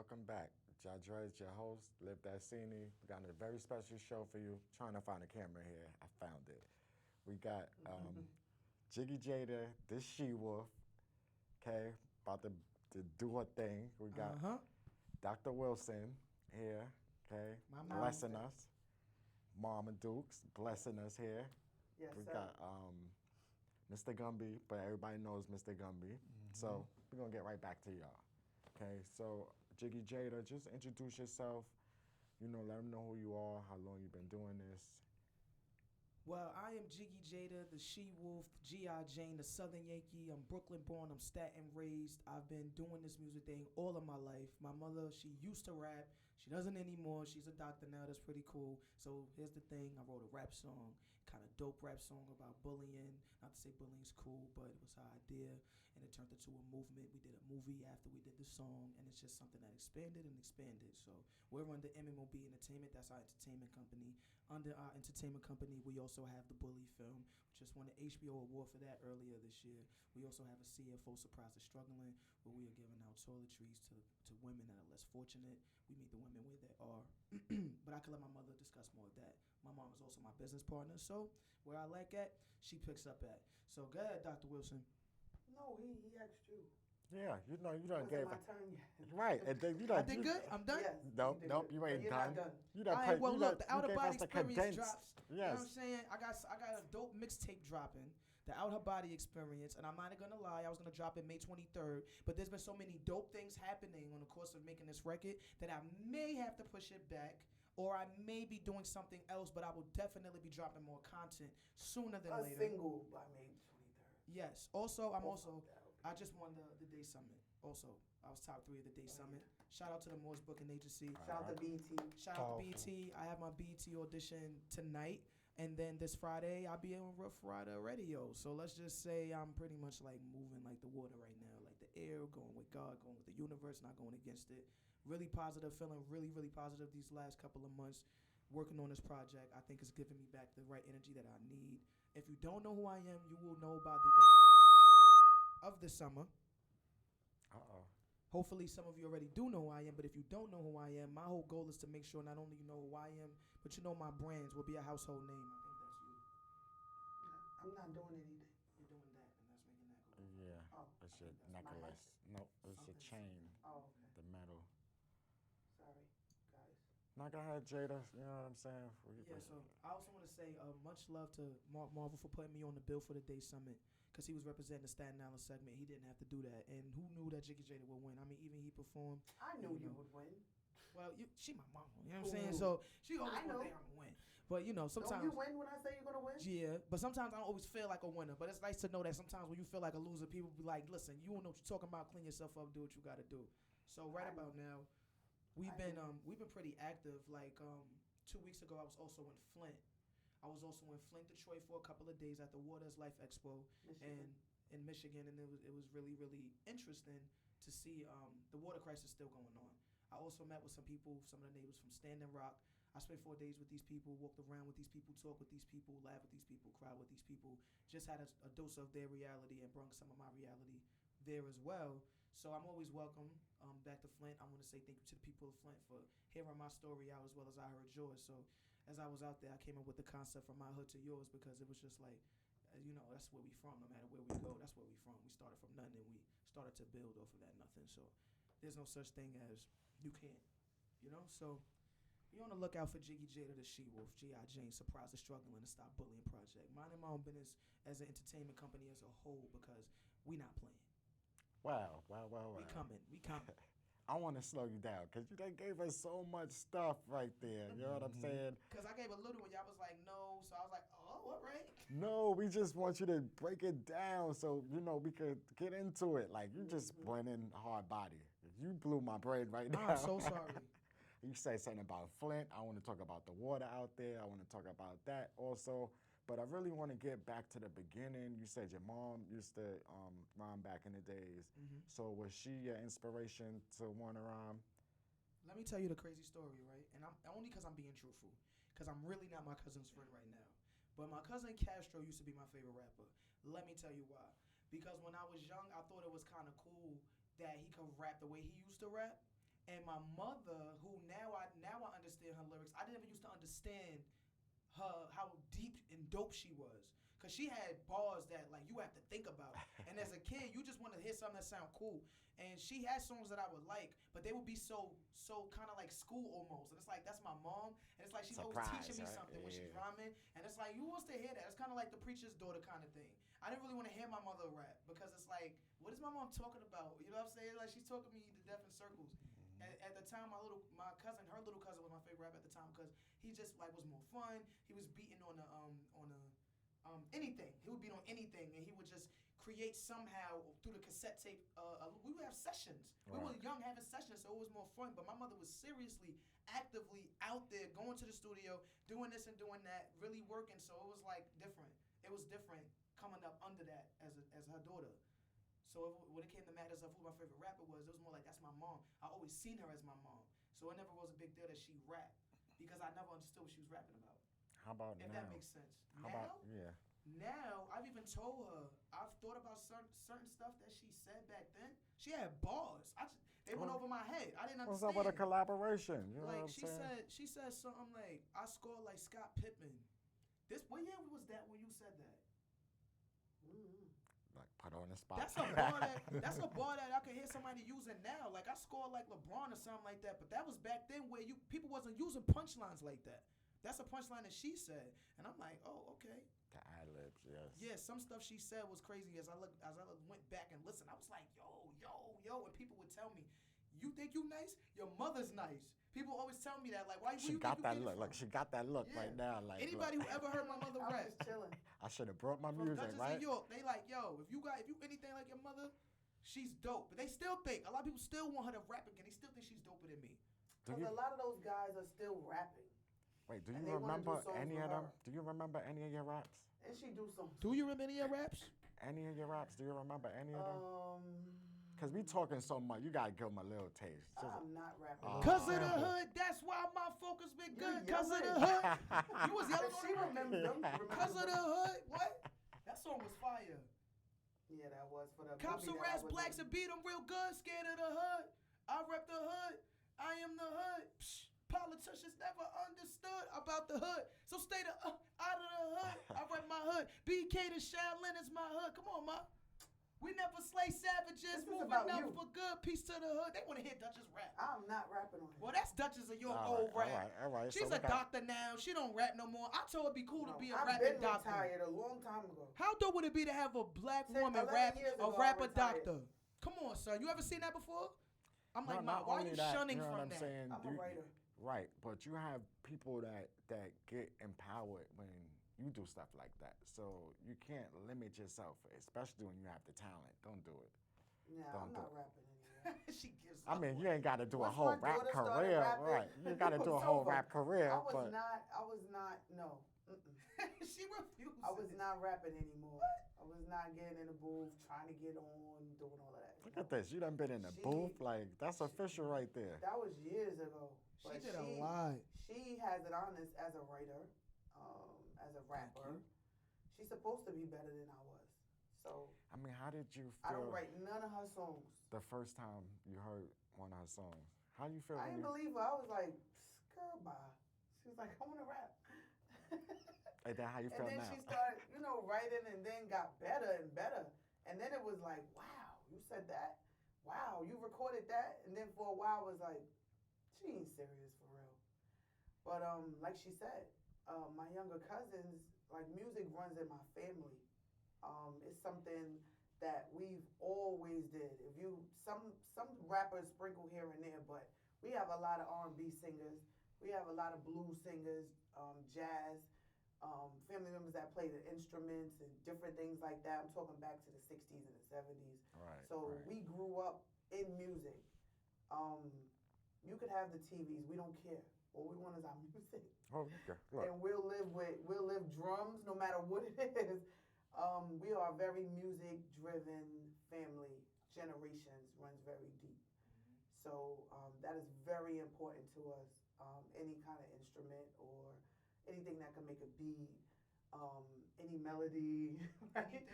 welcome back. Jah Dreddz, your host, Live That SINY. We got a very special show for you. Trying to find a camera here. I found it. We got Jiggy Jada, this she-wolf, okay, about to do her thing. We got Dr. Wilson here, okay, My blessing mom. us. Mama Dukes, blessing us here. Yes, We sir. got Mr. Gumby, but everybody knows Mr. Gumby. So we're going to get right back to y'all. Okay, so Jiggy Jada, just introduce yourself. You know, let them know who you are, how long you've been doing this. Well, I am Jiggy Jada, the she-wolf, G.I. Jane, the Southern Yankee. I'm Brooklyn-born. I'm Staten raised. I've been doing this music thing all of my life. My mother, she used to rap. She doesn't anymore. She's a doctor now. That's pretty cool. So here's the thing. I wrote a rap song, kind of dope rap song about bullying. Not to say bullying's cool, but it was our idea, and it turned into a movement. We did a movie after we did the song, and it's just something that expanded and expanded. So we're under MMOB Entertainment. That's our entertainment company. Under our entertainment company, we also have the Bully film. We just won an HBO award for that earlier this year. We also have a CFO Surprise the Struggling, where we are giving out toiletries to women that are less fortunate. We meet the women where they are. But I can let my mother discuss more of that. My mom is also my business partner, so where I lack at, she picks up at. So go ahead, Dr. Wilson. No, he asked you. Yeah, you know, you done Wasn't gave my it. turn yet. Right, and then you I done. did good? I'm done? Yes. Nope, did nope, good. you But ain't you're done. not done. You All done right, played, well, you look, done, the Outer you gave Body us the Experience condensed. drops. You know what I'm Yes. saying? I got a dope mixtape dropping, the Outer Body Experience, and I'm not gonna lie, I was gonna drop it May 23rd, but there's been so many dope things happening on the course of making this record that I may have to push it back, or I may be doing something else, but I will definitely be dropping more content sooner than A later. single by May 23rd. Yes. Also, Oh, fuck that, okay. I just won the Day Summit. Also, I was top 3 of the Day Summit. Shout out to the Morse Booking Agency. Shout out to BT. Shout out to Powerful. BT. I have my BT audition tonight, and then this Friday I'll be on Rough Rider Radio. So let's just say I'm pretty much like moving like the water right now, like the air, going with God, going with the universe, not going against it. Really positive, feeling really, really positive these last couple of months. Working on this project, I think it's giving me back the right energy that I need. If you don't know who I am, you will know by the end of the summer. Uh-oh. Hopefully some of you already do know who I am, but if you don't know who I am, my whole goal is to make sure not only you know who I am, but you know my brands will be a household name. I think that's you. I'm not doing anything. You're doing that, and that's making that go. Yeah, Oh, it's I your think that's my necklace. No, it's a Something chain, Oh, okay. the metal. Sorry, guys. Now go ahead, Jada. You know what I'm saying? Yeah, so I also want to say much love to Mark Marvel for putting me on the bill for the Day Summit, because he was representing the Staten Island segment. He didn't have to do that, and who knew that Jiggy Jada would win? I mean, even he performed. I knew you know. would win. Well, she my mama, you know what I'm Who saying? knew? So she always I gonna know. think I'm gonna win. But you know, sometimes Don't you win when I say you're gonna win? yeah, but sometimes I don't always feel like a winner. But it's nice to know that sometimes when you feel like a loser, people be like, listen, you don't know what you're talking about, clean yourself up, do what you gotta do. So right I know. about now, we've been pretty active. Like 2 weeks ago I was also in Flint. I was also in Flint, Detroit for a couple of days at the Waters Life Expo Michigan. and in Michigan, and it was really, really interesting to see the water crisis still going on. I also met with some people, some of the neighbors from Standing Rock. I spent 4 days with these people, walked around with these people, talked with these people, laughed with these people, cried with these people. Just had a dose of their reality and brought some of my reality there as well. So I'm always welcome back to Flint. I want to say thank you to the people of Flint for hearing my story out as well as I heard yours. So as I was out there, I came up with the concept from my hood to yours, because it was just like, you know, that's where we from. No matter where we go, that's where we from. We started from nothing, and we started to build off of that nothing. So there's no such thing as you can't, you know? So be on the lookout for Jiggy Jada, the she-wolf, G.I. Jane, Surprise the Struggling, and Stop Bullying Project. Minding my own business as an entertainment company as a whole, because we not playing. Wow. We coming. I want to slow you down because you done gave us so much stuff right there. You know what I'm saying? Because I gave a little one, y'all was like, no. So I was like, oh, all right. No, we just want you to break it down so, you know, we could get into it. Like, you just went in hard body. You blew my brain right now. I'm so sorry. You said something about Flint. I want to talk about the water out there. I want to talk about that also. But I really want to get back to the beginning. You said your mom used to rhyme back in the days. So was she your inspiration to want to rhyme? Let me tell you the crazy story, right? And I'm only because I'm being truthful, because I'm really not my cousin's friend right now. But my cousin Castro used to be my favorite rapper. Let me tell you why. Because when I was young, I thought it was kind of cool that he could rap the way he used to rap. And my mother, who now I understand her lyrics. I never used to understand her how deep and dope she was. Cause she had bars that like you have to think about. And as a kid, you just want to hear something that sound cool. And she had songs that I would like, but they would be so kind of like school almost. And it's like that's my mom, and it's like she's always teaching me something when she's rhyming. And it's like who wants to hear that? It's kind of like the preacher's daughter kind of thing. I didn't really want to hear my mother rap because it's like, what is my mom talking about? You know what I'm saying? Like she's talking me to death in circles. At the time, her little cousin was my favorite rapper at the time because he just like was more fun. He was beating on anything. He would beat on anything, and he would just create somehow through the cassette tape. We would have sessions. We were young having sessions, so it was more fun. But my mother was seriously, actively out there, going to the studio, doing this and doing that, really working. So it was like different. It was different coming up under that as her daughter. So when it came to matters of who my favorite rapper was, it was more like that's my mom. I always seen her as my mom. So it never was a big deal that she rapped because I never understood what she was rapping about. How about if now? That makes sense. Yeah. Now, I've even told her, I've thought about certain stuff that she said back then. She had bars. They went over my head. I didn't understand. What's up with a collaboration? You know like what I'm saying? she said something like, I scored like Scott Pippen. What year was that when you said that? Like put on the spot. That's a bar that I can hear somebody using now. Like I scored like LeBron or something like that. But that was back then where people wasn't using punchlines like that. That's a punchline that she said, and I'm like, oh, okay. The ad-libs, yes. Yeah, some stuff she said was crazy. As I went back and listened, I was like, yo, and people would tell me, you think you nice? Your mother's nice. People always tell me that, like, why? She got that look. Like she got that look right now. Like anybody who ever heard my mother rap, I'm just chilling. I should have brought my from music, Duchess right? of York, they like, yo, if you anything like your mother, she's dope. But they still think a lot of people still want her to rap again. They still think she's doper than me. Because a lot of those guys are still rapping. Wait, do you remember any of them? Do you remember any of your raps? And she do some. Do you remember any of your raps? Any of your raps? Do you remember any of them? Cause we talking so much, you gotta give them a little taste. I'm not rapping. Cause of the hood, that's why my focus been good. Cause of the hood, you was yelling. She remembers them. Cause of the hood, what? That song was fire. Yeah, that was for the. Cops harass blacks and beat them real good. Scared of the hood. I rep the hood. I am the hood. Psh. Politicians never understood about the hood. So stay out of the hood. I rep my hood. BK to Shaolin is my hood. Come on, ma. We never slay savages. Moving out for good. Peace to the hood. They want to hear Duchess rap. I'm not rapping on it. Well, that's Duchess of your old rap. All right. She's a doctor now. She don't rap no more. I told her it'd be cool to be a rapping doctor. I've been retired a long time ago. How dope would it be to have a black woman rap a rapper doctor? Come on, sir. You ever seen that before? I'm like, ma, why are you shunning from that? I'm a writer. Right, but you have people that get empowered when you do stuff like that. So you can't limit yourself, especially when you have the talent. Don't do it. Yeah, I'm not rapping anymore. She gives I mean, you ain't got to do a Once whole my rap daughter career, started rapping, right? You got to do a it's whole over. rap career. I was not, no. She refused. I was not rapping anymore. I was not getting in the booth, trying to get on, doing all of that. Look at this. You done been in the booth. Like, that's official right there. That was years ago. She did a lot. She has it honest as a writer, as a rapper. She's supposed to be better than I was. So I mean, how did you feel? I don't write none of her songs. The first time you heard one of her songs, how you feel? I didn't believe her. I was like, girl, bye. She was like, I want to rap. Is that how you feel now? And then she started, writing and then got better and better. And then it was like, wow, you said that? Wow, you recorded that? And then for a while it was like, she ain't serious for real. But like she said, my younger cousins, like music runs in my family. It's something that we've always did. Some rappers sprinkle here and there, but we have a lot of R&B singers. We have a lot of blues singers, jazz, family members that play the instruments and different things like that. I'm talking back to the 60s and the 70s. Right. So we grew up in music. You could have the TVs. We don't care. All we want is our music. Oh, okay. Look. And we'll live drums no matter what it is. We are a very music-driven family. Generations runs very deep. So that is very important to us. Any kind of instrument or anything that can make a beat, any melody, right?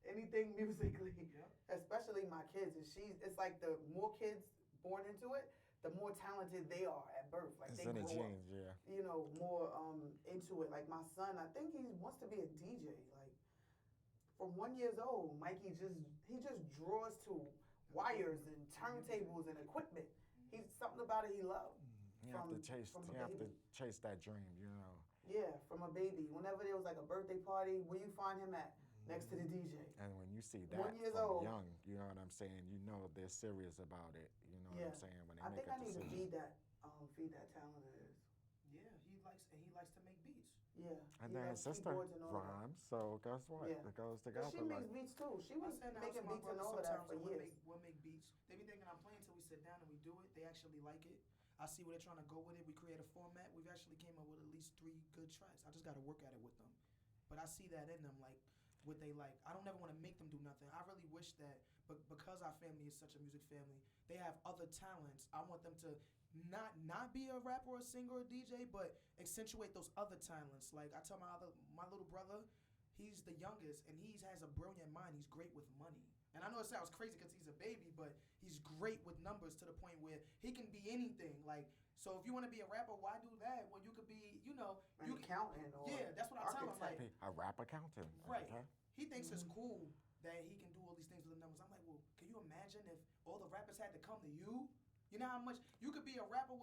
Anything musically. Anything musically. Yep. Especially my kids. It's like the more kids born into it, the more talented they are at birth. Like It's they in the grow up, genes, yeah. more into it. Like my son, I think he wants to be a DJ. Like from 1 year old, Mikey he just draws to wires and turntables and equipment. He's something about it he loves. You have to chase. From a You have to baby. chase that dream. Yeah, from a baby. Whenever there was like a birthday party, where you find him at? Next to the DJ. And when you see that 1 year from old. young, you know what I'm saying. You know they're serious about it. You know what I'm saying. When they I make think a I need to decision. feed that talent of his. Yeah, he likes to make beats. Yeah. And he then loves his sister keyboards and all that. rhymes, so guess what? Yeah. It goes But together. she makes beats too. She was I said now making to my beats and brother all of that sometimes for we'll years. make beats. They be thinking I'm playing until we sit down and we do it. They actually like it. I see where they're trying to go with it. We create a format. We've actually came up with at least 3 good tracks. I just got to work at it with them. But I see that in them, like what they like. I don't ever want to make them do nothing. I really wish that, but because our family is such a music family, they have other talents. I want them to not be a rapper or a singer or a DJ, but accentuate those other talents. Like I tell my little brother, he's the youngest and he has a brilliant mind. He's great with money. And I know it sounds crazy because he's a baby, but he's great with numbers to the point where he can be anything. Like, so if you want to be a rapper, why do that? Well, you could be, An accountant or that's what I tell him. Like, A rap accountant. right. Okay. He thinks it's cool that he can do all these things with the numbers. I'm like, well, can you imagine if all the rappers had to come to you? You know how much you could be a rapper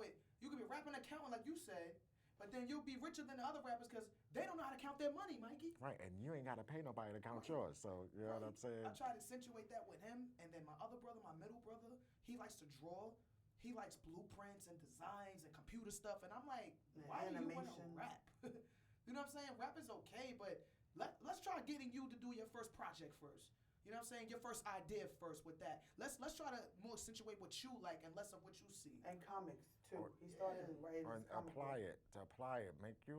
you could be a rapping accountant like you said, but then you'll be richer than the other rappers because they don't know how to count their money, Mikey. Right, and you ain't got to pay nobody to count yours, so you know what I'm saying? I try to accentuate that with him, and then my other brother, my middle brother, he likes to draw. He likes blueprints and designs and computer stuff, and I'm like, why do you want to rap? You know what I'm saying? Rap is okay, but let's try getting you to do your first project first. You know what I'm saying? Your first idea first with that. Let's try to more accentuate what you like and less of what you see. And comics too. Or- He started writing Or his comic apply book. it, to apply it. Make you,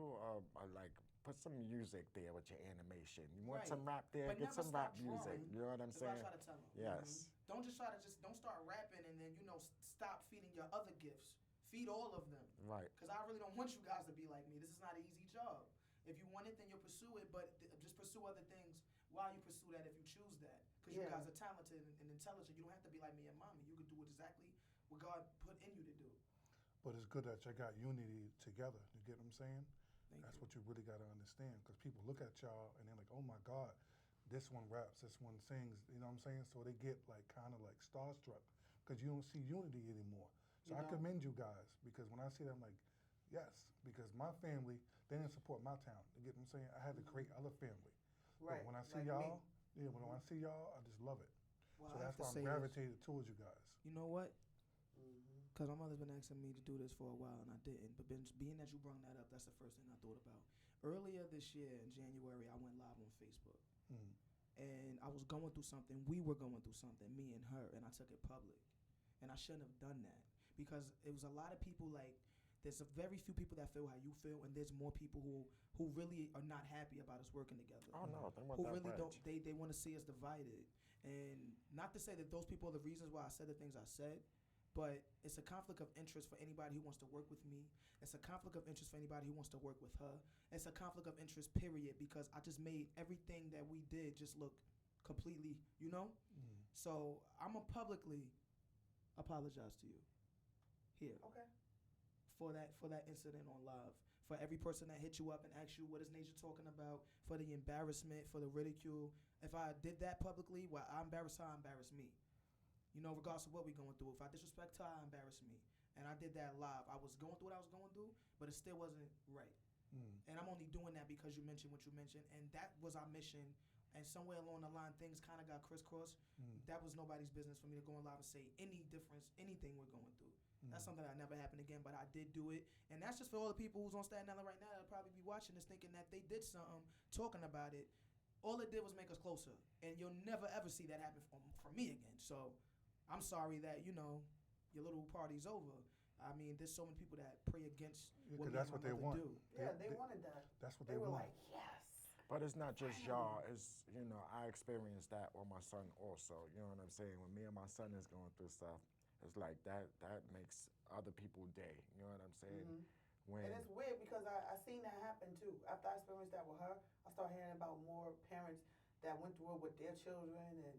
like, put some music there with your animation. You want Right. some rap there? But Get never some rap stop music. drawing. You know what I'm That's what I saying? try to tell him. Yes. Don't start rapping and then stop feeding your other gifts. Feed all of them. Right. Because I really don't want you guys to be like me. This is not an easy job. If you want it, then you'll pursue it, but just pursue other things while you pursue that if you choose that. Because you guys are talented and intelligent. You don't have to be like me and mommy. You can do exactly what God put in you to do. But it's good that you got unity together. You get what I'm saying? Thank That's you. what you really got to understand. Because people look at y'all and they're like, oh my God, this one raps, this one sings. You know what I'm saying? So they get like kind of like starstruck because you don't see unity anymore. So I commend you guys because when I see that, I'm like, yes, because my family, they didn't support my talent. You get what I'm saying? I had to create other family. Right. But when I see like y'all, me. when I see y'all, I just love it. Well, So I have that's to why I'm say this. gravitated towards you guys. You know what? Mm-hmm. Because my mother's been asking me to do this for a while, and I didn't. But being that you brought that up, that's the first thing I thought about. Earlier this year, in January, I went live on Facebook. Mm. And I was going through something. We were going through something, me and her, and I took it public. And I shouldn't have done that because it was a lot of people like, there's a very few people that feel how you feel, and there's more people who really are not happy about us working together. Oh, no, they want Who that really wedge. don't, they want to see us divided. And not to say that those people are the reasons why I said the things I said, but it's a conflict of interest for anybody who wants to work with me. It's a conflict of interest for anybody who wants to work with her. It's a conflict of interest, period, because I just made everything that we did just look completely, So I'm going to publicly apologize to you here Okay. for that incident on live. For every person that hit you up and asked you what is Nasia talking about, for the embarrassment, for the ridicule. If I did that publicly, well, I embarrassed her, I embarrassed me. Regardless of what we're going through. If I disrespect her, I embarrass me. And I did that live. I was going through what I was going through, but it still wasn't right. And I'm only doing that because you mentioned what you mentioned, and that was our mission. And somewhere along the line, things kind of got crisscrossed. That was nobody's business for me to go on live and say any difference, anything we're going through. That's something that never happened again, but I did do it. And that's just for all the people who's on Staten Island right now that'll probably be watching this thinking that they did something, talking about it. All it did was make us closer. And you'll never, ever see that happen from me again. So I'm sorry that, your little party's over. I mean, there's so many people that pray against what me Because that's and what my they mother want. do. Yeah, they wanted that. That's what They they were want. like, yes. But it's not just y'all. It's, I experienced that with my son also. You know what I'm saying? When me and my son is going through stuff, it's like that makes other people day. You know what I'm saying? When And it's weird because I seen that happen too. After I experienced that with her, I started hearing about more parents that went through it with their children. And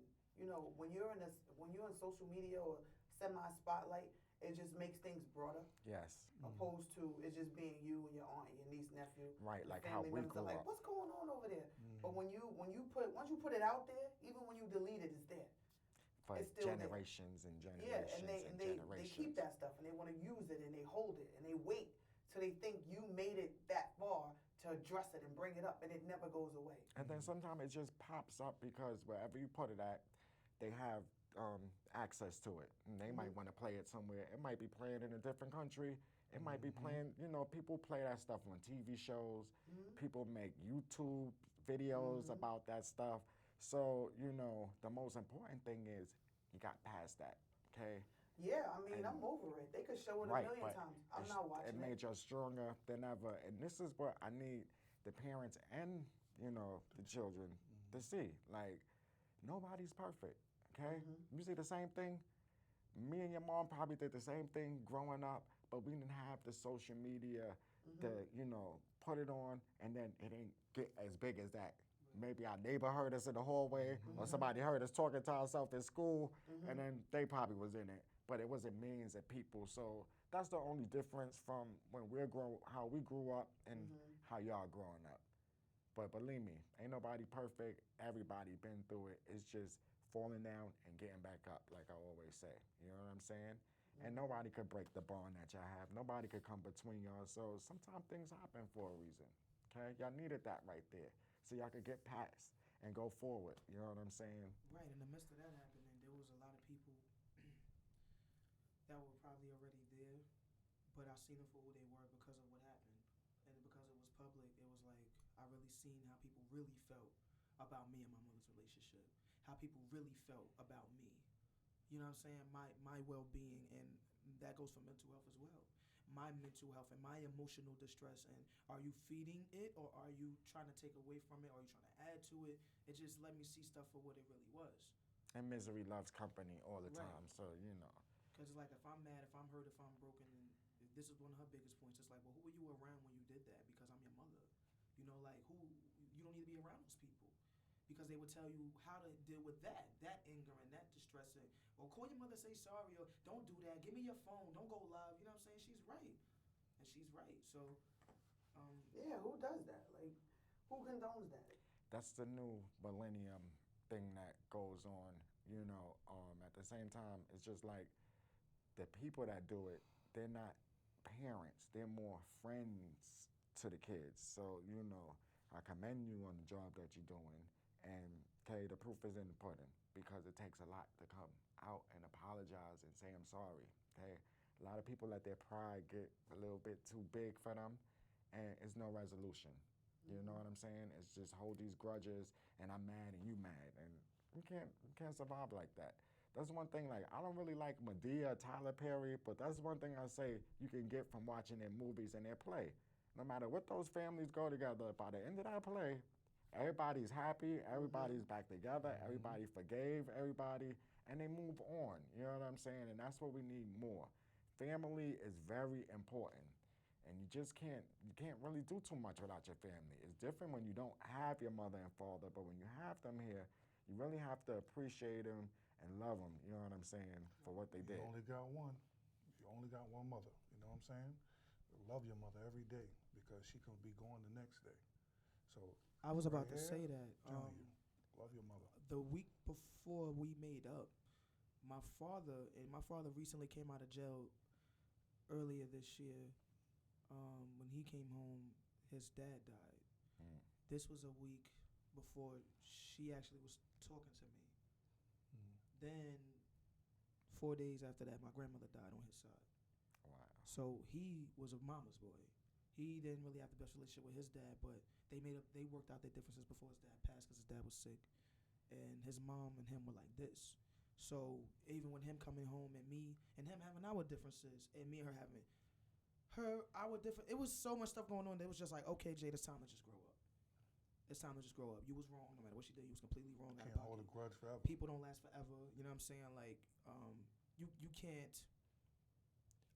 when you're in social media or semi-spotlight, it just makes things broader. Yes. Opposed to it just being you and your aunt and your niece, nephew. Right, the like how family we members are grew like, up. what's going on over there? But once you put it out there, even when you delete it, it's there. For It's still there. generations and generations Yeah, and they generations. keep that stuff and they want to use it and they hold it and they wait till they think you made it that far to address it and bring it up, and it never goes away. And then sometimes it just pops up because wherever you put it at, they have access to it. And they might want to play it somewhere. It might be playing in a different country. It might be playing, people play that stuff on TV shows. People make YouTube videos about that stuff. So, the most important thing is you got past that, okay? Yeah, I mean, And- I'm over it. They could show it Right, a million but times. I'm not watching it it. made us stronger than ever. And this is what I need the parents and, the children to see. Like, nobody's perfect, okay? You see the same thing? Me and your mom probably did the same thing growing up, but we didn't have the social media to, put it on, and then it ain't get as big as that. Maybe our neighbor heard us in the hallway, or somebody heard us talking to ourselves in school, and then they probably was in it. But it wasn't millions of people. So that's the only difference from when how we grew up and how y'all growing up. But believe me, ain't nobody perfect. Everybody been through it. It's just falling down and getting back up, like I always say. You know what I'm saying? And nobody could break the bond that y'all have. Nobody could come between y'all. So sometimes things happen for a reason. Okay? Y'all needed that right there. So y'all could get past and go forward. You know what I'm saying? Right, in the midst of that happening, there was a lot of people that were probably already there, but I seen them for who they were because of what happened. And because it was public, it was like I really seen how people really felt about me and my mother's relationship. How people really felt about me. You know what I'm saying? My well-being, and that goes for mental health as well. My mental health and my emotional distress, and are you feeding it or are you trying to take away from it or are you trying to add to it? It just let me see stuff for what it really was. And misery loves company all the Right. time. So, Because like if I'm mad, if I'm hurt, if I'm broken, and this is one of her biggest points. It's like, well, who were you around when you did that? Because I'm your mother. Like who? You don't need to be around those people because they would tell you how to deal with that anger and that distress. Or call your mother, say sorry, or don't do that. Give me your phone. Don't go live. You know what I'm saying? She's right, and she's right. So, Yeah, who does that? Like, who condones that? that's the new millennium thing that goes on. At the same time, it's just like the people that do it, they're not parents. They're more friends to the kids. So, I commend you on the job that you're doing. And, okay, the proof is in the pudding because it takes a lot to come out and apologize and say, I'm sorry, okay? A lot of people let their pride get a little bit too big for them, and it's no resolution. You know what I'm saying? It's just hold these grudges, and I'm mad and you mad, and you can't survive like that. That's one thing, like, I don't really like Madea, Tyler Perry, but that's one thing I say you can get from watching their movies and their play. No matter what those families go together, by the end of that play, everybody's happy, everybody's back together, everybody forgave everybody, and they move on. You know what I'm saying? And that's what we need more. Family is very important. And you can't really do too much without your family. It's different when you don't have your mother and father, but when you have them here, you really have to appreciate them and love them, you know what I'm saying, for what they did. You only got one. You only got one mother. You know what I'm saying? Love your mother every day because she could be gone the next day. So I was about right to here, say that. telling you, love your mother. The week before we made up, my father recently came out of jail earlier this year. When he came home, his dad died. This was a week before she actually was talking to me. Then 4 days after that, my grandmother died on his side. Wow. So he was a mama's boy. He didn't really have the best relationship with his dad, but they worked out their differences before his dad passed because his dad was sick, and his mom and him were like this. So even with him coming home and me and him having our differences, and me and her having our different, it was so much stuff going on that it was just like, okay, Jade, it's time to just grow up. It's time to just grow up. You was wrong, no matter what she did. You was completely wrong. Can't hold a grudge forever. People don't last forever. You know what I'm saying? Like, you can't.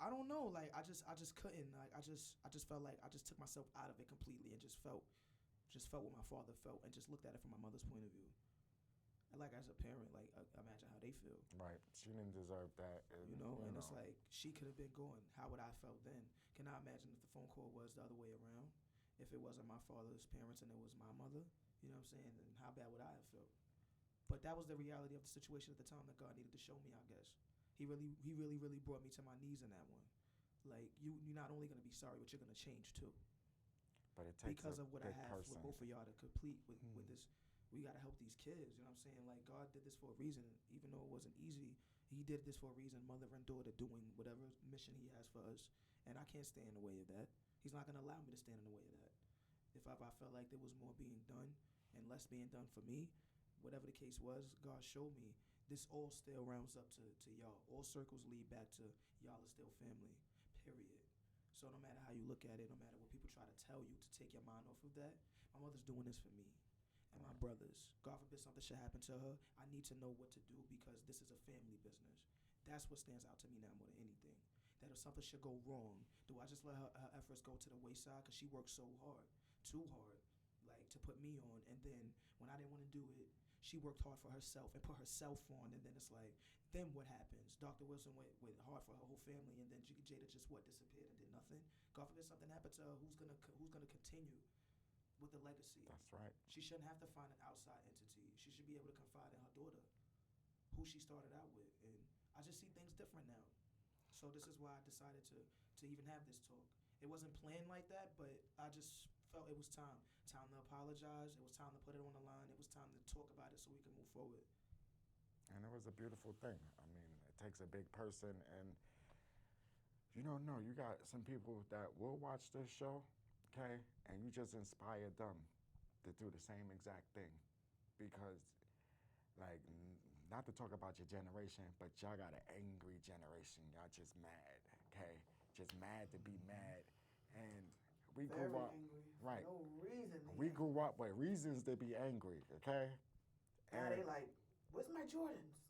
I don't know. Like, I just couldn't. Like, I just felt like I just took myself out of it completely and just felt what my father felt and just looked at it from my mother's point of view. like as a parent, like imagine how they feel. Right. She didn't deserve that. And it's like she could have been gone. How would I felt then? Can I imagine if the phone call was the other way around? If it wasn't my father's parents and it was my mother, you know what I'm saying? And how bad would I have felt? But that was the reality of the situation at the time that God needed to show me, I guess. He really brought me to my knees in that one. Like you're not only gonna be sorry, but you're gonna change too. But it takes Because a of what I good have person. with both of y'all to complete with this. We gotta help these kids. You know what I'm saying? Like God did this for a reason, even though it wasn't easy. He did this for a reason. Mother and daughter doing whatever mission He has for us, and I can't stand in the way of that. He's not gonna allow me to stand in the way of that. If I felt like there was more being done and less being done for me, whatever the case was, God showed me this all still rounds up to y'all. All circles lead back to y'all are still family, period. So no matter how you look at it, no matter what people try to tell you to take your mind off of that, my mother's doing this for me and my brothers. God forbid something should happen to her, I need to know what to do because this is a family business. That's what stands out to me now more than anything. That if something should go wrong, do I just let her efforts go to the wayside? Because she worked so hard, too hard, like to put me on. And then when I didn't want to do it, she worked hard for herself and put herself on. And then it's like, then what happens? Dr. Wilson went hard for her whole family, and then Jiggy Jada just disappeared and did nothing. God forbid something happened to her. Who's gonna continue with the legacy? That's right. She shouldn't have to find an outside entity. She should be able to confide in her daughter, who she started out with. And I just see things different now. So this is why I decided to even have this talk. It wasn't planned like that, but I just felt it was time. Time to apologize. It was time to put it on the line. It was time to talk about it so we can move forward. And it was a beautiful thing. I mean, it takes a big person, and you don't know. You got some people that will watch this show, okay, and you just inspired them to do the same exact thing. Because, like, not to talk about your generation, but y'all got an angry generation. Y'all just mad, okay? Just mad to be mad. And we Very grew up, angry. right? No reason. We grew up with reasons to be angry, okay? Now they like, where's my Jordans?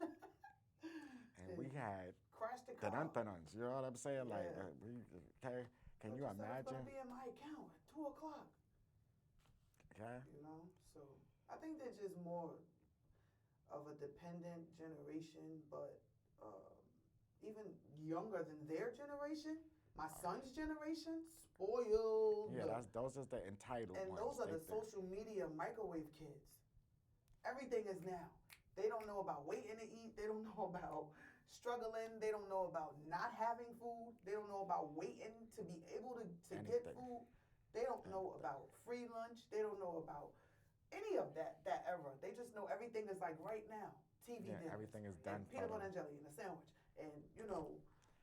And we had crashed the car. dun-dun-dun-duns, you know what I'm saying? Yeah. Like, okay? Can you It's imagine? gonna be in my account at 2:00. Okay? You know, so I think they're just more of a dependent generation, but even younger than their generation. My son's generation, spoiled. Yeah, those are the entitled and ones. those are the social media microwave kids. Everything is now. They don't know about waiting to eat. They don't know about struggling. They don't know about not having food. They don't know about waiting to be able to get food. They don't know about free lunch. They don't know about any of that era. They just know everything is like right now. TV dinners. Everything is done. And peanut butter and jelly and a sandwich. And, you know,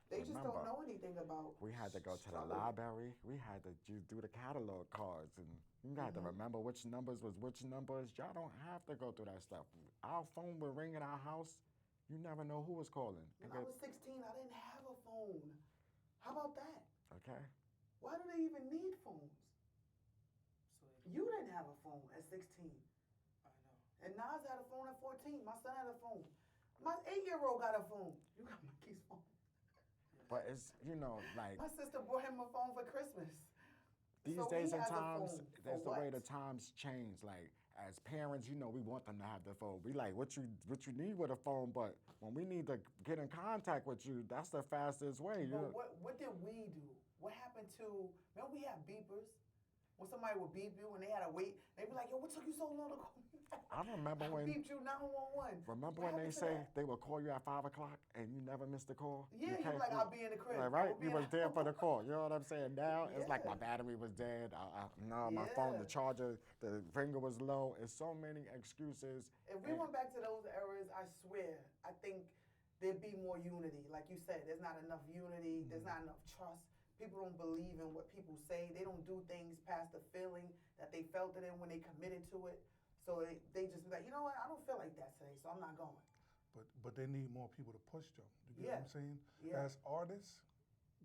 they just don't know anything about we had to go to the struggle. library. We had to do the catalog cards, and you had to remember which numbers was which numbers. Y'all don't have to go through that stuff. Our phone would ring in our house. You never know who was calling. When I was 16, I didn't have a phone. How about that? Okay. Why do they even need phones? You didn't have a phone at 16. I know. And Nas had a phone at 14. My son had a phone. My 8-year-old got a phone. You got my kid's phone. But it's, you know, like My sister bought him a phone for Christmas. these So days he and has a times, phone for there's the way what? the times change. Like, as parents, you know, we want them to have the phone. We like what you need with a phone, but when we need to get in contact with you, that's the fastest way. But what did we do? What happened to, remember we had beepers? When somebody would beep you and they had to wait, they'd be like, yo, what took you so long to call me back? I remember when. beeped you 911. Remember What when they happened to say that? they would call you at 5 o'clock and you never missed a call? Yeah, you can't- were like, I'll be in the crib. Like, I right? will be You in was the- there for the call. You know what I'm saying? Now it's like my Yeah. battery was dead. My phone, the Yeah. charger, the finger was low. It's so many excuses. If we went back to those eras, I swear, I think there'd be more unity. Like you said, there's not enough unity. There's not enough trust. People don't believe in what people say. They don't do things past the feeling that they felt it in when they committed to it. So they just be like, you know what? I don't feel like that today, so I'm not going. But they need more people to push them. You get Yeah. what I'm saying? Yeah. As artists,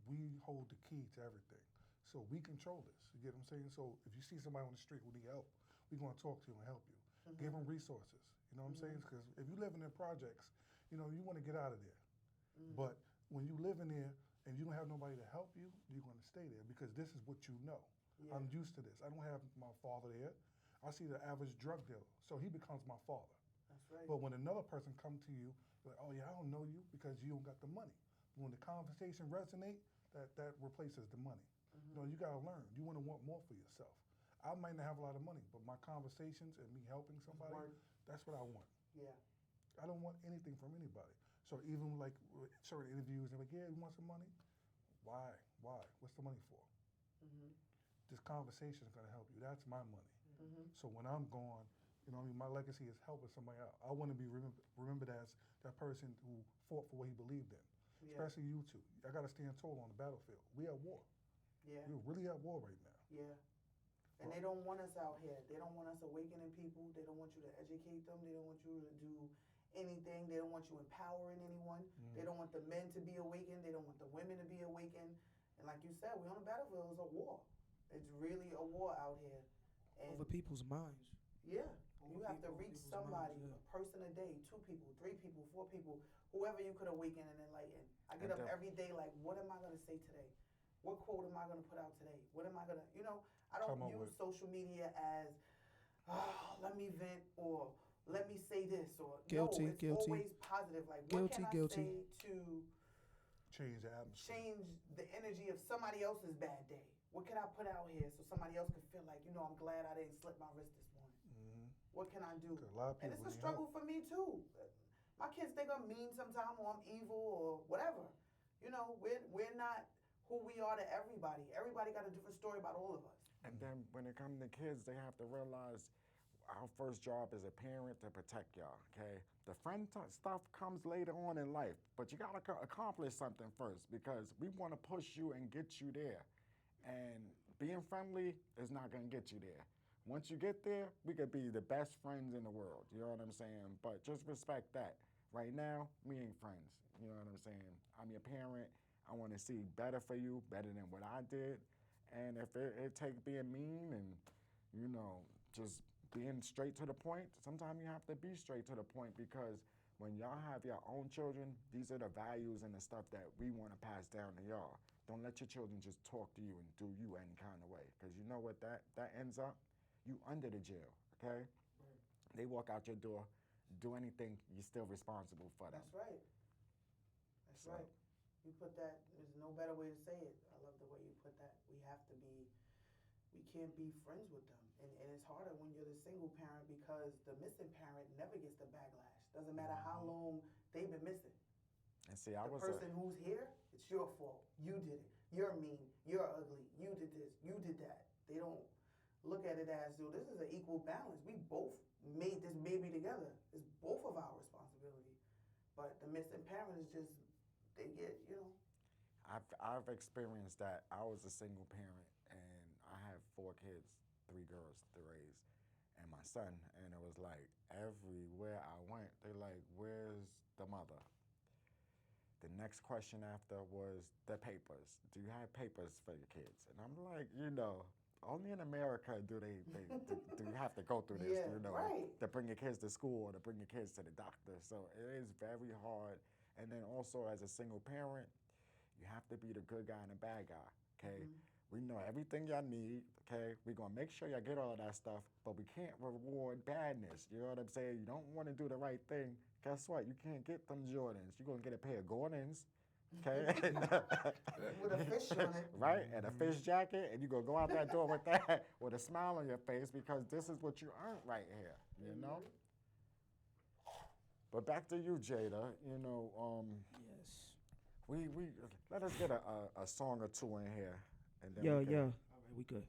we hold the key to everything. So we control this. You get what I'm saying? So if you see somebody on the street who need help, we're going to talk to you and help you. Give them resources. You know what I'm saying? Because if you live in their projects, you know, you want to get out of there. But when you live in there and you don't have nobody to help you, you're going to stay there because this is what you know. Yeah. I'm used to this. I don't have my father there. I see the average drug dealer, so he becomes my father. That's right. But when another person come to you, like, oh yeah, I don't know you because you don't got the money. When the conversation resonate, that replaces the money. You know, you gotta learn. You wanna want more for yourself. I might not have a lot of money, but my conversations and me helping somebody, that's what I want. Yeah. I don't want anything from anybody. So even like with certain interviews, they're like, yeah, you want some money? Why? What's the money for? This conversation is gonna help you. That's my money. So when I'm gone, you know what I mean, my legacy is helping somebody out. I wanna be remembered as that person who fought for what he believed in. Yeah. Especially you two. I gotta stand tall on the battlefield. We at war. Yeah. We're really at war right now. Yeah. And they don't want us out here. They don't want us awakening people. They don't want you to educate them. They don't want you to do anything. They don't want you empowering anyone. They don't want the men to be awakened. They don't want the women to be awakened. And like you said, we're on the battlefield. It's a war. It's really a war out here. And Over people's minds. yeah. Over You have to people, reach people's somebody, minds, a person a day, 2 people, 3 people, 4 people, whoever you could awaken and enlighten. I get up every day like, what am I going to say today? What quote am I going to put out today? What am I going to, I don't use social media as, let me vent or let me say this or Guilty, no, it's guilty. always positive. Like, Guilty, what can guilty. I say to Change the atmosphere. change the energy of somebody else's bad day? What can I put out here so somebody else can feel like, I'm glad I didn't slip my wrist this morning? What can I do? 'Cause a lot of And people it's a need struggle help. for me too. My kids think I'm mean sometimes or I'm evil or whatever. We're not who we are to everybody. Everybody got a different story about all of us. And then when it comes to kids, they have to realize our first job as a parent to protect y'all, okay? The friend stuff comes later on in life, but you gotta accomplish something first because we wanna push you and get you there. And being friendly is not gonna get you there. Once you get there, we could be the best friends in the world, you know what I'm saying? But just respect that. Right now, we ain't friends, you know what I'm saying? I'm your parent. I wanna see better for you, better than what I did. And if it take being mean and, just being straight to the point, sometimes you have to be straight to the point because when y'all have your own children, these are the values and the stuff that we want to pass down to y'all. Don't let your children just talk to you and do you any kind of way because you know what that ends up? You under the jail, okay? Right. They walk out your door, do anything, you're still responsible for them. That's right. That's So- right. You put that, there's no better way to say it. I love the way you put that. We can't be friends with them. And it's harder when you're the single parent because the missing parent never gets the backlash. Doesn't matter how long they've been missing. And see, I The was person who's here, it's your fault. You did it. You're mean. You're ugly. You did this. You did that. They don't look at it as, this is an equal balance. We both made this baby together. It's both of our responsibility. But the missing parent is just, they get, I've experienced that. I was a single parent and I have 4 kids, 3 girls to raise, and my son. And it was like everywhere I went, they're like, "Where's the mother?" The next question after was the papers. Do you have papers for your kids? And I'm like, only in America do do you have to go through this, Yeah, right. to bring your kids to school or to bring your kids to the doctor. So it is very hard. And then also as a single parent, you have to be the good guy and the bad guy, okay? We know everything y'all need, okay? We're gonna make sure y'all get all of that stuff, but we can't reward badness, you know what I'm saying? You don't wanna do the right thing. Guess what? You can't get them Jordans. You're gonna get a pair of Gordons, okay? with a fish on it. Right, and a fish jacket, and you gonna go out that door with that, with a smile on your face because this is what you earned right here, you know? But back to you, Jada, Yes. we let us get a song or two in here, and then Yeah, we can, yeah. All right, we good.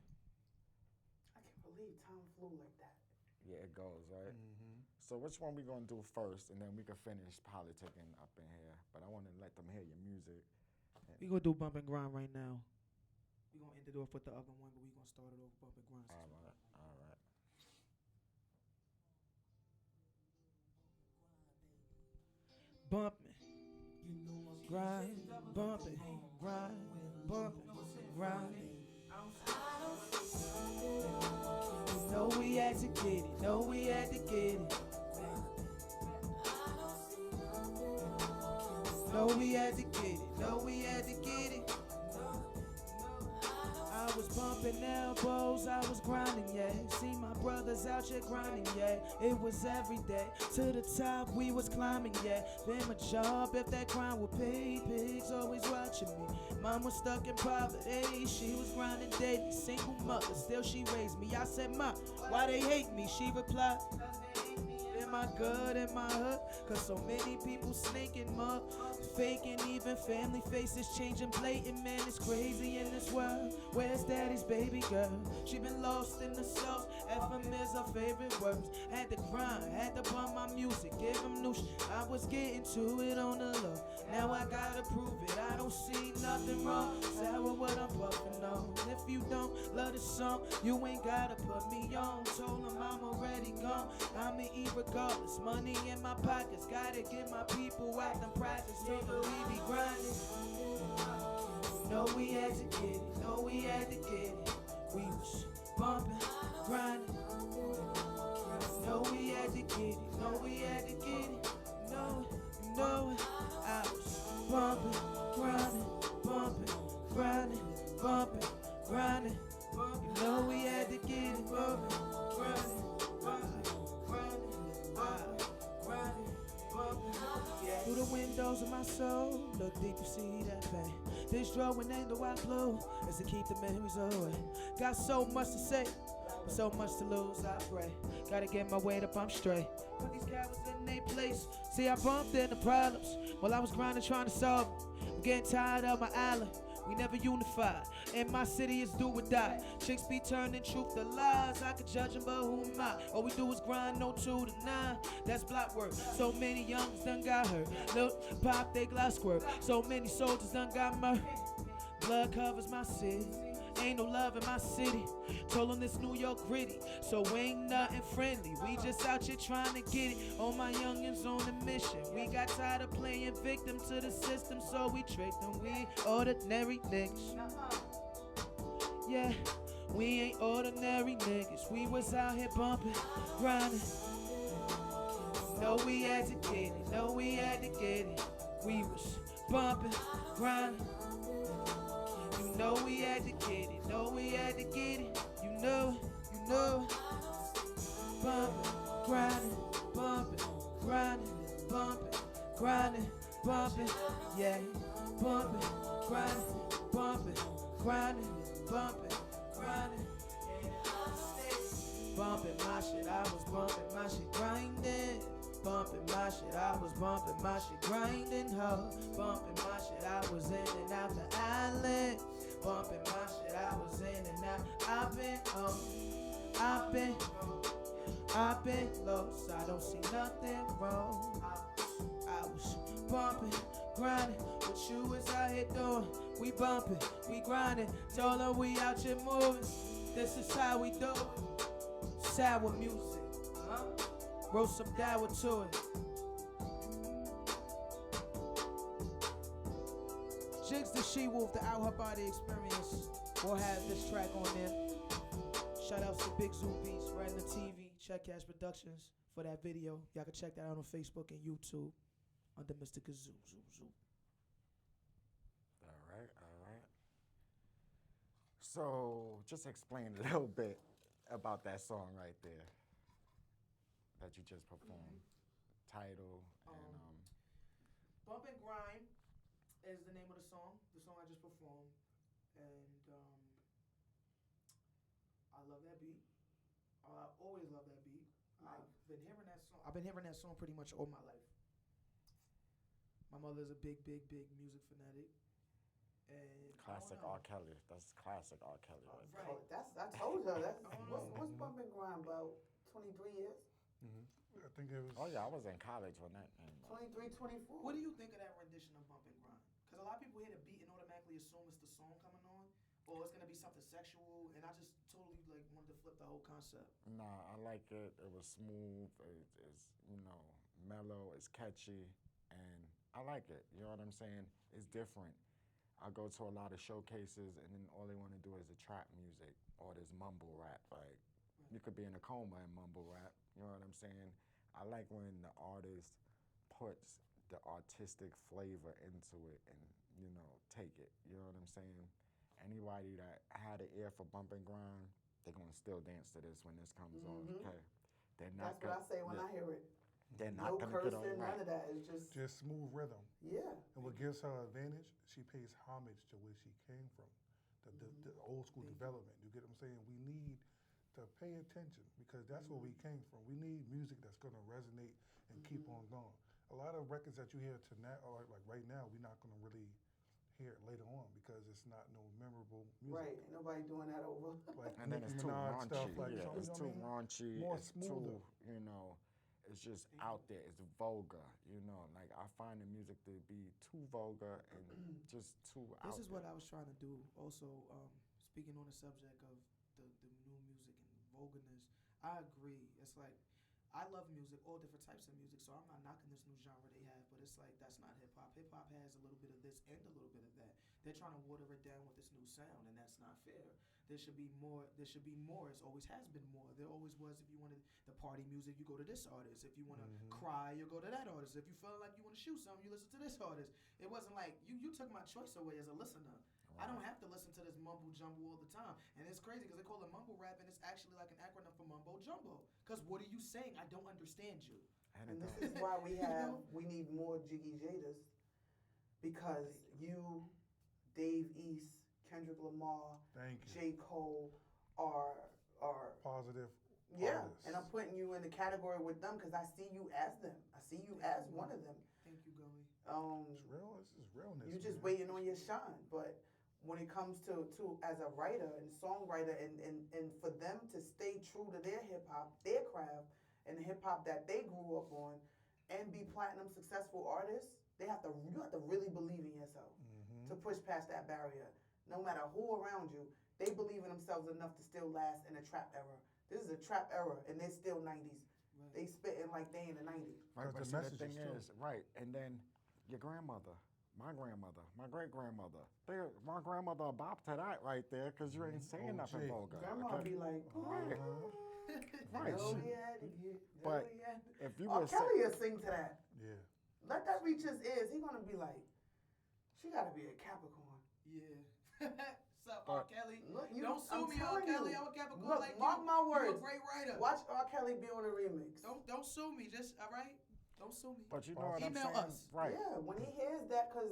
I can't believe time flew like that. Yeah, it goes, right? So which one we gonna do first, and then we can finish politicking up in here. But I want to let them hear your music. We gonna do bump and grind right now. We gonna end it off with the other one, but we gonna start it off bump and grind. All right. Bumping, grind, bumping, grind, bumping, grind. Know we had to get it. Know we had to get it. Know we had to get it. Know we had to get it. I was Bumping elbows, I was grinding, yeah. See my brothers out here grinding, yeah. It was every day. To the top, we was climbing, yeah. Been my job, if that grind would pay. Pigs always watching me. Mom was stuck in poverty. She was grinding daily. Single mother, still she raised me. I said, Ma, why they hate me? She replied, am I good in my hood? Cause so many people snaking mud, faking, even family faces changing blatant. Man, it's crazy in this world. Where's daddy's baby girl? She been lost in the sauce. FM is her favorite words. Had to grind, had to bump my music, give him new I was getting to it on the low. Now I gotta prove it. I don't see nothing wrong. Sour what I'm puffing on. If you don't love the song, you ain't gotta put me on. Told him I'm already gone. I'ma eat regardless. Money in my pockets. Gotta get my people out them practice. So the we be grinding. No, we had to get it. No, we had to get it. We was bumping, grinding. No, we had to get it. No, we had to get it. No, you know it. I was bumping, grinding, bumping, grinding, bumping, grinding. You know we had to get it. Bumping, grinding, bumping, grinding, grinding, bumping. Through the windows of my soul, look deep, you see that pain. This drawing ain't the white blue, is to keep the memories away. Got so much to say, but so much to lose, I pray. Gotta get my weight up, I'm straight. Put these cowards in their place. See, I bumped into problems while I was grinding, trying to solve them. I'm getting tired of my island. We never unified. In my city, it's do or die. Chicks be turning truth to lies. I could judge them, but who am I? All we do is grind, no 2 to 9. That's block work. So many youngsters done got hurt. Look, pop, they glass squirt. So many soldiers done got murdered. Blood covers my city. Ain't no love in my city. Told them this New York gritty, so ain't nothing friendly. We just out here trying to get it. All my youngins on a mission. We got tired of playing victim to the system, so we tricked them. We ain't ordinary niggas. Yeah, we ain't ordinary niggas. We was out here bumping, grinding. No, we had to get it. No, we had to get it. We was bumping, grinding. You know we had to get it. No, we had to get it. You know. Bumping, grinding, bumping, grinding, bumping, grinding, bumping, yeah. Bumping, grinding, bumping, grinding, bumping, grinding. Bumping my shit, I was bumping my shit, grinding. Bumping my shit, I was bumping my shit, grinding, ho. Bumping my shit, I was in and out the island. Bumping my shit, I was in and out. I've been lost. I don't see nothing wrong. I was bumping, grinding. What you was out here doing? We bumping, we grinding. Told her we out here moving. This is how we do it. Sour music. Wrote some dour to it. Jigs the She-Wolf, the Out Her Body Experience. We'll have this track on there. Shout outs to Big Zoo Beats, right in the TV. Check Cash Productions for that video. Y'all can check that out on Facebook and YouTube under Mr. Kazoo. All right. So just explain a little bit about that song right there that you just performed. Title and Bump and Grind is the name of the song I just performed. And I love that beat. I always love that beat. I've been hearing that song pretty much all my life. My mother's a big music fanatic. And classic R. Kelly. That's classic R. Kelly. Right? Oh, I told her. What's Bump and Grind about? 23 years? I think it was. Oh yeah, I was in college when that. 23, 24. What do you think of that rendition of Bump and Grind? Because a lot of people hear the beat and automatically assume it's the song coming on, or it's gonna be something sexual, and I just totally wanted to flip the whole concept. Nah, I like it. It was smooth. It's mellow. It's catchy, and I like it. You know what I'm saying? It's different. I go to a lot of showcases, and then all they want to do is the trap music or this mumble rap. Like, you could be in a coma and mumble rap. You know what I'm saying? I like when the artist puts the artistic flavor into it and, take it. You know what I'm saying? anybody that had an ear for bump and grind, they're gonna still dance to this when this comes on. Okay, they're not. That's what I say when I hear it. They're No not gonna get on cursing, right. none of that. It's Just smooth rhythm. yeah. And what gives her advantage, she pays homage to where she came from, the old school development. You get what I'm saying? We need to pay attention because that's where we came from. We need music that's going to resonate and keep on going. A lot of records that you hear tonight, or like right now, we're not going to really hear it later on because it's not no memorable music. Right. Ain't nobody doing that over. Like And then Nicki it's too Minaj raunchy. stuff, like, Yeah, so, you it's know too what I mean? raunchy. More It's smoother. too, it's just out there. It's vulgar. Like I find the music to be too vulgar and just too out This is there. what I was trying to do. Also, speaking on the subject of the new music and vulgarness, I agree. It's like I love music, all different types of music. So I'm not knocking this new genre they have, but it's like that's not hip hop. Hip hop has a little bit of this and a little bit of that. They're trying to water it down with this new sound, and that's not fair. There should be more. There should be more. It always has been more. There always was. If you wanted the party music, you go to this artist. If you want to cry, you go to that artist. If you feel like you want to shoot something, you listen to this artist. It wasn't like you took my choice away as a listener. I don't have to listen to this mumble jumble all the time. And it's crazy because they call it mumble rap, and it's actually like an acronym for mumbo jumbo. Because what are you saying? I don't understand you. And this is why we need more Jiggy Jadas, because you, Dave East, Kendrick Lamar, Thank you. J. Cole are Positive yeah, artists. and I'm putting you in the category with them because I see you as them. I see you as one of them. Thank you, Gully. It's real. This is realness. You just man. waiting on your shine, but when it comes to as a writer and songwriter and for them to stay true to their hip hop, their craft, and the hip hop that they grew up on, and be platinum successful artists, you have to really believe in yourself to push past that barrier. No matter who around you, they believe in themselves enough to still last in a trap era. This is a trap era, and they're still 90s. Right. They spitting like they in the 90s. Right, Because but the see, the message thing is is, right, and then your grandmother, my grandmother, my great-grandmother, my grandmother a bop to that right there because you ain't saying nothing OG. vulgar. Grandma okay? be like, Right. Right. no, she- he had to get, no, But he had to. if you R. were Kelly will sing to that. Yeah. Let that reach his ears. He gonna be like, she gotta be a Capricorn. Yeah. Sup, R. Kelly? Look, Don't sue I'm me, R. telling Kelly. you. I'm a Capricorn Look, like mark you. my You words. a great writer. Watch R. Kelly be on a remix. Don't sue me. Just all right. Don't sue me. But you know what I'm Email saying? us. Right. Yeah, when he hears that, cause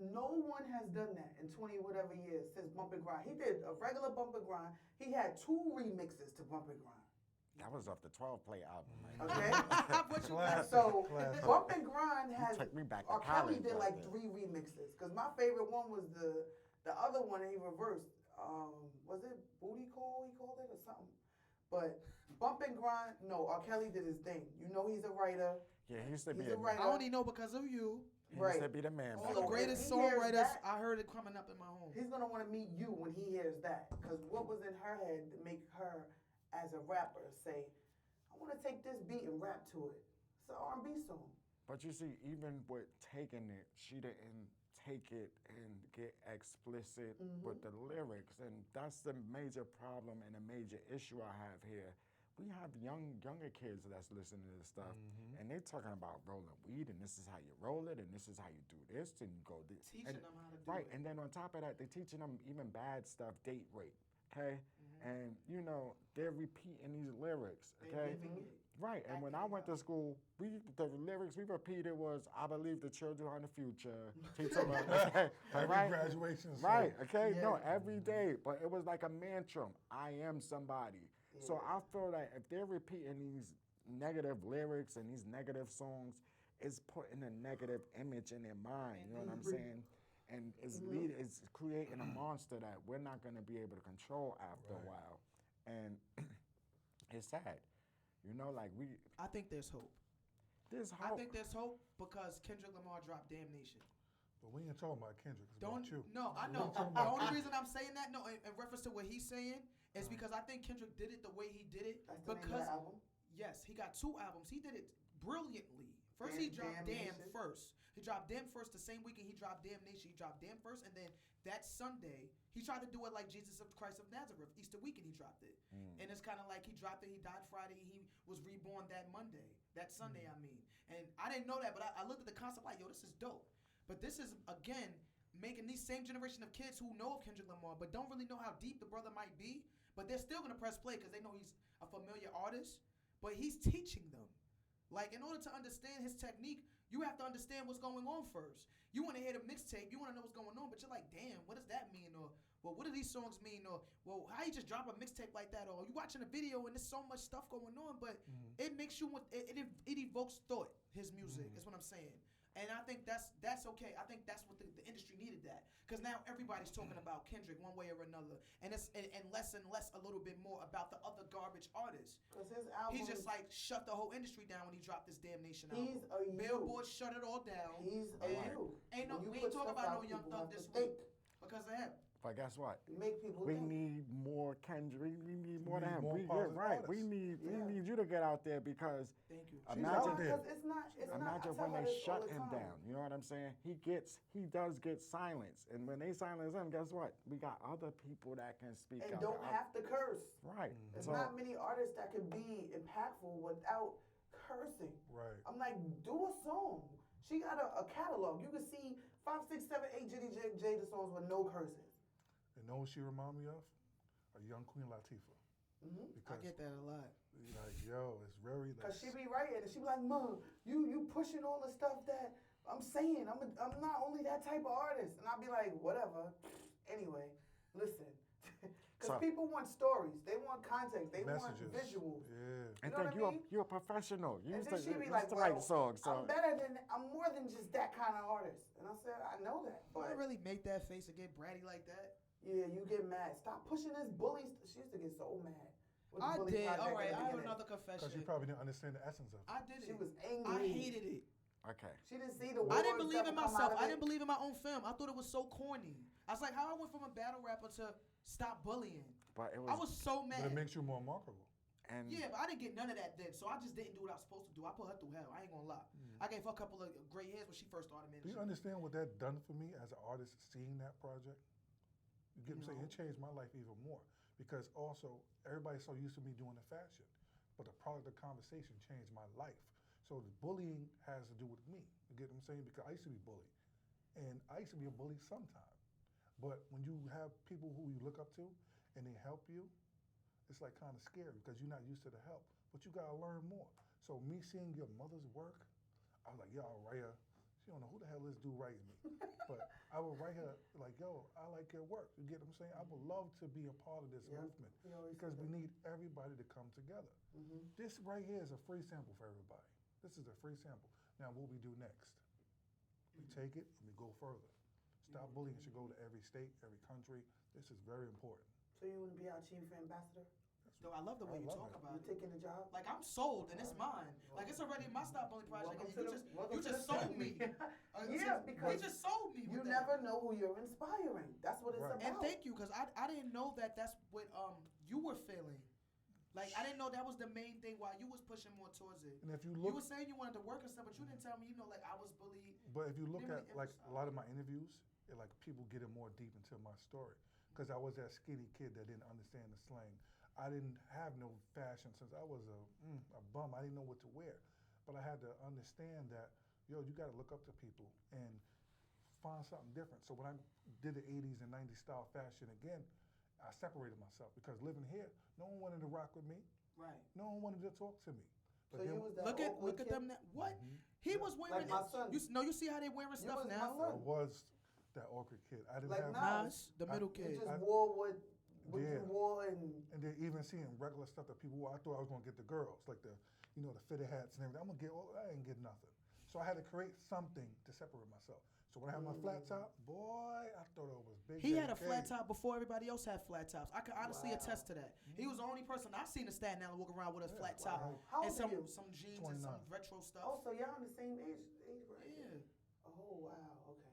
no one has done that in 20 whatever years since Bump and Grind. He did a regular Bump and Grind. He had 2 remixes to Bump and Grind. That was off the 12 play album. Man. Okay. What you Classic. So Classic. Bump and Grind has took me back to R. Kelly college did right like there. 3 remixes. Cause my favorite one was the other one that he reversed. Was it Booty Call he called it or something? But Bump and Grind, no, R. Kelly did his thing. You know he's a writer. Yeah, he used to be He's a writer. I only know because of you. He Right. used to be the man. All back the So then. greatest if he hears songwriters, that- I heard it coming up in my home. He's gonna want to meet you when he hears that, because what was in her head to make her, as a rapper, say, "I want to take this beat and rap to it." It's an R&B song. But you see, even with taking it, she didn't take it and get explicit with the lyrics, and that's the major problem and a major issue I have here. We have younger kids that's listening to this stuff, and they're talking about rolling weed, and this is how you roll it, and this is how you do this, and you go this. Teaching them how to do right, it. and then on top of that, they're teaching them even bad stuff, date rape, okay? And, they're repeating these lyrics, okay? Right, and when I went to school, the lyrics we repeated was, "I believe the children are the future." Teach them, okay, Every right? graduation song. Right, okay, no, Yeah. every day, but it was like a mantra. I am somebody. So I feel that if they're repeating these negative lyrics and these negative songs, it's putting a negative image in their mind. You know what I'm saying? And it's creating a monster that we're not going to be able to control after a while, and it's sad. I think there's hope. There's I hope. think there's hope because Kendrick Lamar dropped Damnation. But we ain't talking about Kendrick. It's Don't about you. no, I know. The only reason I'm saying that, no, in reference to what he's saying, is because I think Kendrick did it the way he did it. That's the name of Because the album. yes, he got 2 albums. He did it brilliantly. First he dropped Damn Damnation. first. He dropped Damn first the same weekend he dropped Damnation. He dropped Damn first, and then that Sunday he tried to do it like Jesus of Christ of Nazareth. Easter weekend he dropped it, and it's kind of like he dropped it. He died Friday. He was reborn that Monday. That Sunday, I mean. And I didn't know that, but I looked at the concept like, yo, this is dope. But this is again making these same generation of kids who know of Kendrick Lamar but don't really know how deep the brother might be, but they're still gonna press play because they know he's a familiar artist, but he's teaching them. Like, in order to understand his technique, you have to understand what's going on first. You want to hear the mixtape, you want to know what's going on, but you're like, damn, what does that mean? Or, well, what do these songs mean? Or, well, how you just drop a mixtape like that? Or you watching a video and there's so much stuff going on, but it makes you, it evokes thought, his music, is what I'm saying. And I think that's okay. I think that's what the industry needed that. Because now everybody's talking about Kendrick one way or another. And it's and less a little bit more about the other garbage artists. Because his album... He just like shut the whole industry down when he dropped this Damnation album. He's a you. Billboard shut it all down. He's a you. We ain't talking about no Young Thug this week because of him. But guess what? Make people We think. need more Kendrick. We need more than him. more You're positive right. artists. We need you to get out there because Thank you. imagine Because it's not. imagine when they shut him down. You know what I'm saying? He does get silence, and when they silence him, guess what? We got other people that can speak And out. don't have to curse. Right. There's So not many artists that can be impactful without cursing. Right. I'm like, do a song. She got a catalog. You can see 5, 6, 7, 8 Jada songs with no curses. And know what she remind me of? A young Queen Latifah. Mm-hmm. I Because get that a lot. like, yo, it's very like, Cause she be writing and she be like, Mom, you pushing all the stuff that I'm saying. I'm not only that type of artist. And I'll be like, whatever. Anyway, listen. Cause people want stories. They want context. They messages. want visuals. Yeah. and You know think what I mean? you're a professional. You And used then to, she you be used like, to write well, songs. So I'm more than just that kind of artist. And I said, I know that. I But really make that face and get bratty like that. yeah, you get mad. Stop pushing this bully. She used to get so mad. with the I Bully did. Project All in right, the I have beginning. another Because confession. you probably didn't understand the essence of it. I did it. She was angry. I hated it. okay. She didn't see the I didn't words believe that in would come myself. out of I it. didn't believe in my own film. I thought it was so corny. I was like, how I went from a battle rapper to stop bullying. But it I was so But it mad. makes you more marketable. and Yeah, but I didn't get none of that then, so I just didn't do what I was supposed to do. I put her through hell. I ain't gonna lie. I gave her a couple of gray hairs when she first started Do managing. you understand what that done for me as an artist seeing that project? You get what I'm saying? It changed my life even more. Because also, everybody's so used to me doing the fashion. But the product of conversation changed my life. So the bullying has to do with me. You get what I'm saying? Because I used to be bullied. And I used to be a bully sometimes. But when you have people who you look up to and they help you, it's like kind of scary because you're not used to the help. But you gotta learn more. So me seeing your mother's work, I was like, yo, I'll write her. She don't know who the hell this dude writing me. But I would write her like, yo, I like your work. You get what I'm saying? I would love to be a part of this Yeah. movement He always because said we that. need everybody to come together. Mhm. This right here is a free sample for everybody. This is a free sample. Now, what we do next? We take it and we go further. Stop bullying should go to every state, every country. This is very important. So you want to be our chief ambassador? Though I love the way I you love talk it. about You it. taking the job? Like I'm sold and it's mine. Like it's already my Stop Bullying project. Welcome And to the- welcome you to just the sold family. me. Yeah, because you just sold me. You with that. never know who you're inspiring. That's what it's Right. about. And thank you, because I didn't know that that's what you were feeling. Like I didn't know that was the main thing why you was pushing more towards it. And if you You look, were saying you wanted to work and stuff, but you didn't tell me, like I was bullied. but if you look Didn't at really like a lot of my interviews, it, like people getting more deep into my story. Because I was that skinny kid that didn't understand the slang. I didn't have no fashion since I was a bum. I didn't know what to wear. But I had to understand that, yo, you got to look up to people and find something different. So when I did the 80s and 90s style fashion again, I separated myself because living here, no one wanted to rock with me. Right. No one wanted to talk to me. So you was that Look at awkward kid? them now. What? He was wearing my it. son. You see how they wearing You stuff was my now? son. I was that awkward kid. I didn't Like have now. Nas, the middle You kid. just wore what Yeah. you wore and And then even seeing regular stuff that people wore, I thought I was gonna get the girls, like the fitted hats and everything. I'm gonna get all, I didn't get nothing. So I had to create something to separate myself. So when I had my flat top, boy, I thought it was big. He had a dedicated. flat top before everybody else had flat tops. I can honestly Wow. attest to that. He was the only person I seen in Staten Island walking around with a flat top Wow. How and old are you? some jeans and some 29. retro stuff. oh, so y'all in the same age bracket? Yeah. Oh wow, okay.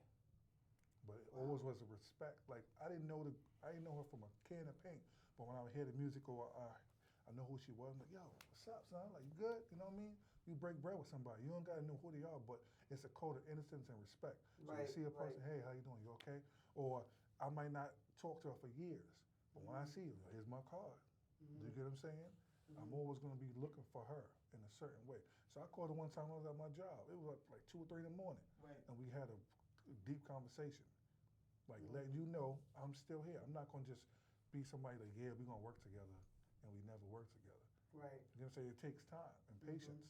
But it always was a respect. Like I didn't know her from a can of paint. But when I would hear the music or I know who she was, I'm like, yo, what's up, son? Like, you good? You know what I mean? You break bread with somebody. You don't gotta know who they are, but it's a code of innocence and respect. So Right, you see a person, right. hey, how you doing? You okay? Or I might not talk to her for years, but when I see her, here's my card. Do you get what I'm saying? I'm always gonna be looking for her in a certain way. So I called her one time I was at my job. It was like 2 or 3 in the morning. Right. And we had a deep conversation. Like letting you know I'm still here. I'm not gonna just be somebody like, yeah, we're gonna work together and we never work together. Right. You know what I'm saying? It takes time and patience.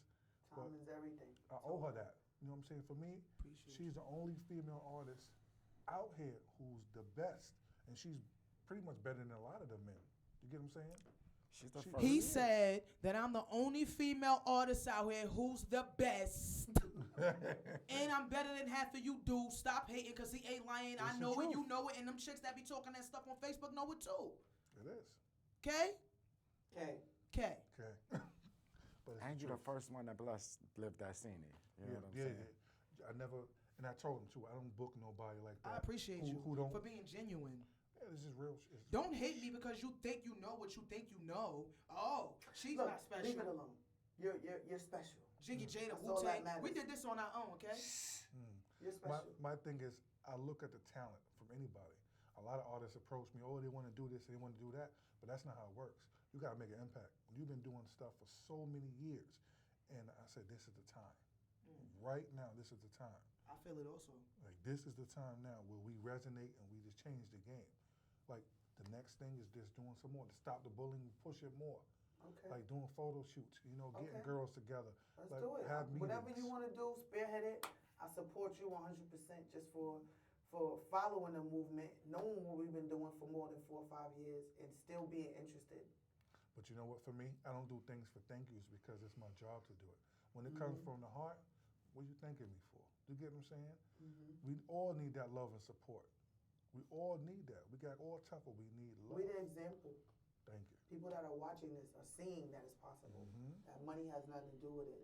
Time is everything. I owe her that. You know what I'm saying? For me, Appreciate she's the only female artist out here who's the best, and she's pretty much better than a lot of the men. You get what I'm saying? She's the She- first. He said that I'm the only female artist out here who's the best. And I'm better than half of you dudes. Stop hating because he ain't lying. It's I the know it, truth. you know it, and them chicks that be talking that stuff on Facebook know it too. It is. Okay? Okay. Okay. Okay. But it's And you're the truth. first one that lived that scene. You know what I'm saying? I never, and I told him too. I don't book nobody like that. I appreciate who, you who don't. for being genuine. Yeah, this is real. It's, Don't hate me because you think you know what you think you know. Oh, she's Look, not special. leave it alone. You're special. Jiggy Jada, That's all that Wu-Tang. matters. We did this on our own, okay? You're special. My thing is, I look at the talent from anybody. A lot of artists approach me, oh, they want to do this, they want to do that, but that's not how it works. You got to make an impact. You've been doing stuff for so many years, and I said, this is the time. Right now, this is the time. I feel it also. Like, this is the time now where we resonate and we just change the game. Like, the next thing is just doing some more to stop the bullying, push it more. Okay. Like doing photo shoots, getting Okay. girls together. Let's like do it. Have Whatever meetings. you want to do, spearhead it. I support you 100% just for following the movement, knowing what we've been doing for more than 4 or 5 years, and still being interested. But you know what, for me, I don't do things for thank yous because it's my job to do it. When it comes from the heart, what are you thanking me for? You get what I'm saying? We all need that love and support. We all need that. We got all type of, we need love. We're the example. Thank you. People that are watching this are seeing that it's possible. That money has nothing to do with it.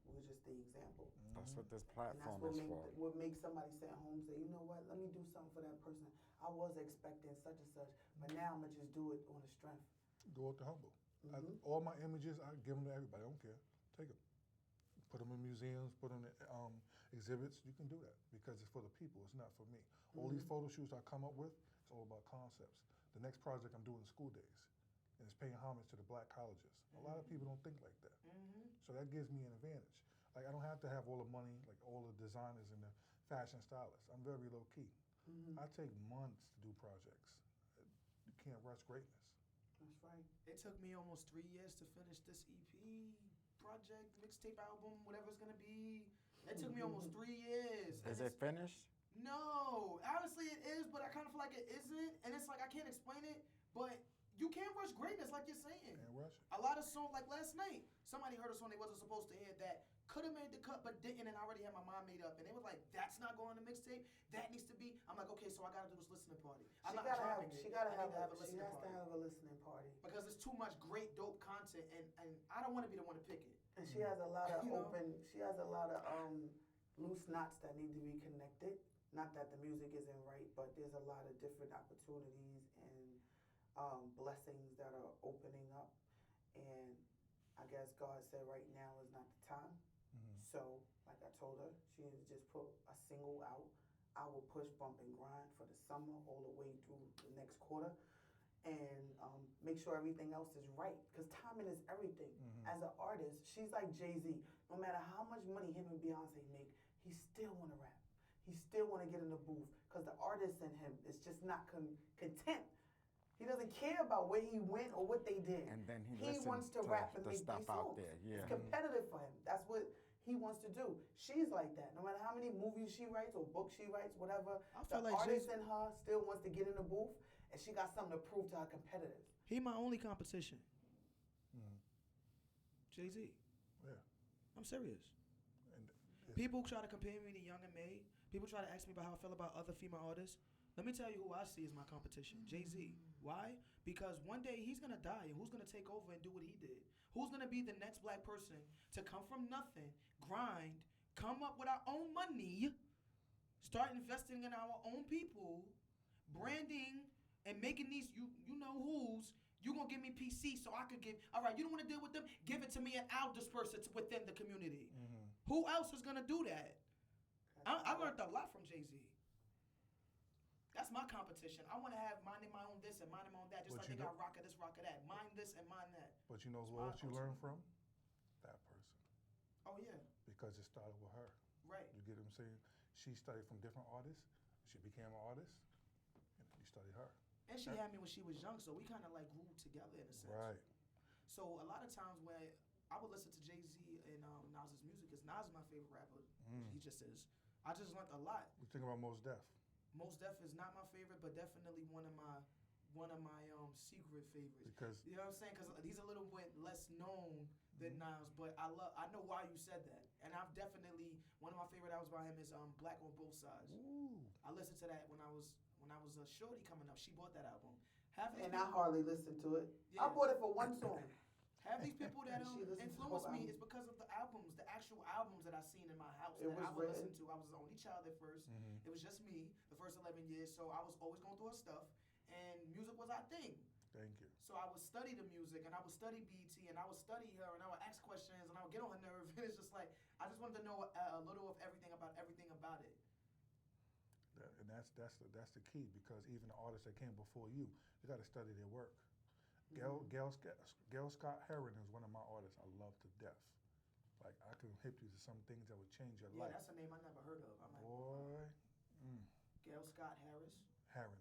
We're just the example. That's what this And that's platform what is for. what makes somebody sit at home and say, you know what, let me do something for that person. I was expecting such and such, but now I'm going to just do it on the strength. Go out to humble. All my images, I give them to everybody. I don't care. Take them. Put them in museums, put them in exhibits. You can do that because it's for the people. It's not for me. All these photo shoots I come up with, it's all about concepts. The next project I'm doing is school days, and it's paying homage to the black colleges. A lot of people don't think like that. So that gives me an advantage. Like I don't have to have all the money, like all the designers and the fashion stylists. I'm very low key. I take months to do projects. You can't rush greatness. That's right. It took me almost 3 years to finish this EP project, mixtape album, whatever it's gonna be. It took me almost 3 years. Is And it finished? No, honestly it is, but I kind of feel like it isn't, and it's like I can't explain it. But you can't rush greatness, like you're saying. Can't rush it. A lot of songs, like last night, somebody heard a song they wasn't supposed to hear that could have made the cut but didn't, and I already had my mind made up, and they were like, "That's not going to mixtape. That needs to be." I'm like, "Okay, so I gotta do this listening party." I'm She not gotta dropping have. it. She gotta I have. need to have a She listening has to party have a listening party. because there's too much great dope content, and I don't want to be the one to pick it. And she has a lot of You know? open. She has a lot of loose knots that need to be connected. Not that the music isn't right, but there's a lot of different opportunities and blessings that are opening up. And I guess God said right now is not the time. So, like I told her, she needs to just put a single out. I will push, bump, and grind for the summer all the way through the next quarter, and make sure everything else is right. Because timing is everything. As an artist, she's like Jay-Z. No matter how much money him and Beyonce make, he still want to rap. He still want to get in the booth because the artist in him is just not content. He doesn't care about where he went or what they did. And then he wants listens to to rap and the make stuff these out songs. there, yeah. It's competitive for him. That's what he wants to do. She's like that. No matter how many movies she writes or books she writes, whatever, I the feel like artist in her still wants to get in the booth, and she got something to prove to her competitors. He my only competition. Jay-Z. Yeah. I'm serious. And People try to compare me to Young and May. People try to ask me about how I feel about other female artists. Let me tell you who I see as my competition. Jay-Z. Why? Because one day he's going to die, and who's going to take over and do what he did? Who's going to be the next black person to come from nothing, grind, come up with our own money, start investing in our own people, branding, and making these, you know who's, you going to give me PC so I could give, all right, you don't want to deal with them? Give it to me and I'll disperse it within the community. Who else is going to do that? I learned a lot from Jay-Z. That's my competition. I want to have minding my own this and minding my own that, just But like you they got know- rocker this, rocker that. Mind this and mind that. But you know who my else you learn from? That person. Oh, yeah. Because it started with her. Right. You get what I'm saying? She studied from different artists. She became an artist. study her. And she had me when she was young, so we kind of like grew together in a sense. Right. So a lot of times when I would listen to Jay-Z and Nas's music, because Nas is my favorite rapper. He just is. I just learned a lot. We think about Mos Def. Mos Def is not my favorite, but definitely one of my secret favorites. Because You know what I'm saying? Because he's a little bit less known than Nas, but I know why you said that. And I've definitely, one of my favorite albums by him is Black on Both Sides. ooh, I listened to that when I was a shorty coming up. She bought that album. Half these And I hardly listened to it. I Yeah. bought it for one song. Half these people that She listens to influenced whole me album. is because of the albums, the actual albums that I seen in my house It that was I would written. listen to. I was the only child at first. It was just me the first 11 years, so I was always going through her stuff, and music was our thing. thank you. So I would study the music, and I would study BT, and I would study her, and I would ask questions, and I would get on her nerve. And it's just like I just wanted to know a little of everything about it. And that's the key, because even the artists that came before you got to study their work. Gail Scott Heron is one of my artists I love to death. Like, I can hip you to some things that would change your Yeah, life. that's a name I never heard of. I might Boy, Gail Scott Harris. Heron.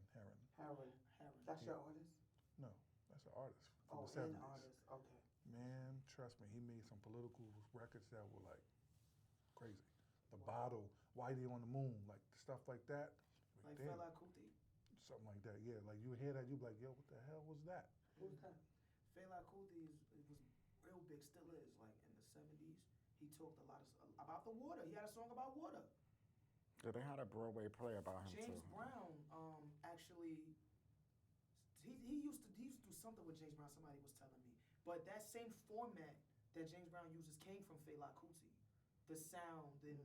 Howard. Harris. That's your artist? No, that's an artist from Oh, the an 70s. artist. Okay. Man, trust me, he made some political records that were like crazy. The Bottle, Whitey on the Moon, like stuff like that. Like damn, Fela Kuti. something like that. Yeah, like you hear that, you be like, yo, what the hell was that? Who's that? Fela Kuti was real big, still is. Like in the 70s, he talked a lot about the water. He had a song about water. Yeah, they had a Broadway play about him James too. Brown actually he used to do something with James Brown. Somebody was telling me, but that same format that James Brown uses came from Fela Kuti. The sound and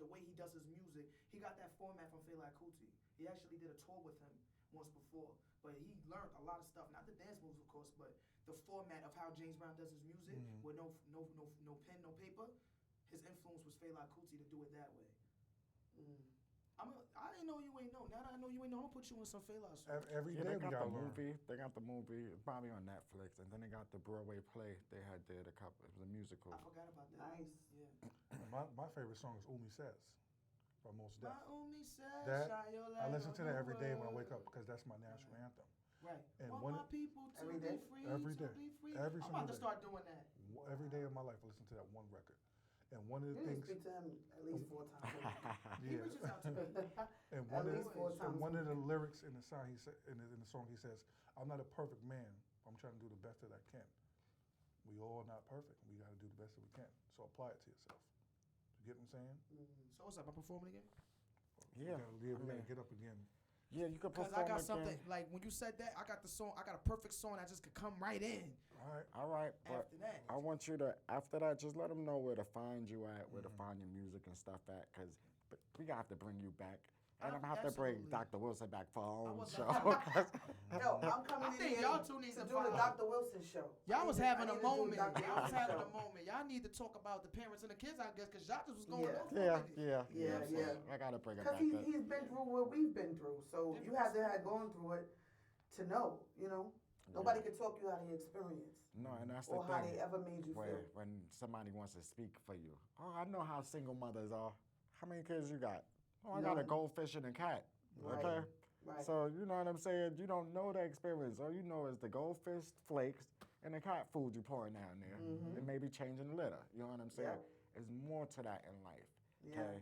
the way he does his music, he got that format from Fela Kuti. He actually did a tour with him once before, but he learned a lot of stuff. Not the dance moves, of course, but the format of how James Brown does his music with no pen, no paper. His influence was Fela Kuti to do it that way. I didn't know you ain't know. Now that I know you ain't know, I'm gonna put you in some Fela songs. Every Yeah, day they we got gotta the learn. movie. They got the movie. It's probably on Netflix, and then they got the Broadway play. They had did a couple. It was a musical. I forgot about that. Nice. Yeah. My favorite song is Umi Says by Mos Def. My only says, That shine your I light listen to on that the every day when I wake world. up, because that's my national anthem. Right. And Want one- my people to Every be day? free. Every to day. be free. Every I'm single about to day. start doing that. Every day of my life, I listen to that one record. And one of the You need to things, speak to him at least 4 times a week. He reaches out to me. and At least 4 times. one of the lyrics in the song, in the song, he says, "I'm not a perfect man. I'm trying to do the best that I can. We all not perfect. We got to do the best that we can. So apply it to yourself." You get what I'm saying? So what's up? I'm performing again? Yeah, We I gotta mean- get up again. Yeah, you could Because perform I got again. something, like when you said that, I got the song, I got a perfect song that just could come right in All right. All right, but after that. I want you to, after that, just let them know where to find you at, where to find your music and stuff at, because we got to bring you back. And I'm have to bring Absolutely. Dr. Wilson back for our own would show. love 'cause- Yo, I'm coming I think in y'all two need to to do the find- Dr. Wilson show. Y'all was having a moment. Y'all Y'all was having a moment. Y'all need to talk about the parents and the kids, I guess, because y'all just was going Yeah. on for a yeah, minute. yeah, Yeah. I got to bring it Because back up. he's been through what we've been through. So you have to have gone through it to know, you know. Nobody can talk you out of your experience No, and that's the or how thing. they ever made you When, feel. when somebody wants to speak for you. Oh, I know how single mothers are. How many kids you got? Oh, I got a None. goldfish and a cat. Right, Okay? right. So, you know what I'm saying? You don't know the experience. All you know is the goldfish flakes and the cat food you pouring down there. And maybe changing the litter. You know what I'm saying? Yep. There's more to that in life. Yeah. Okay?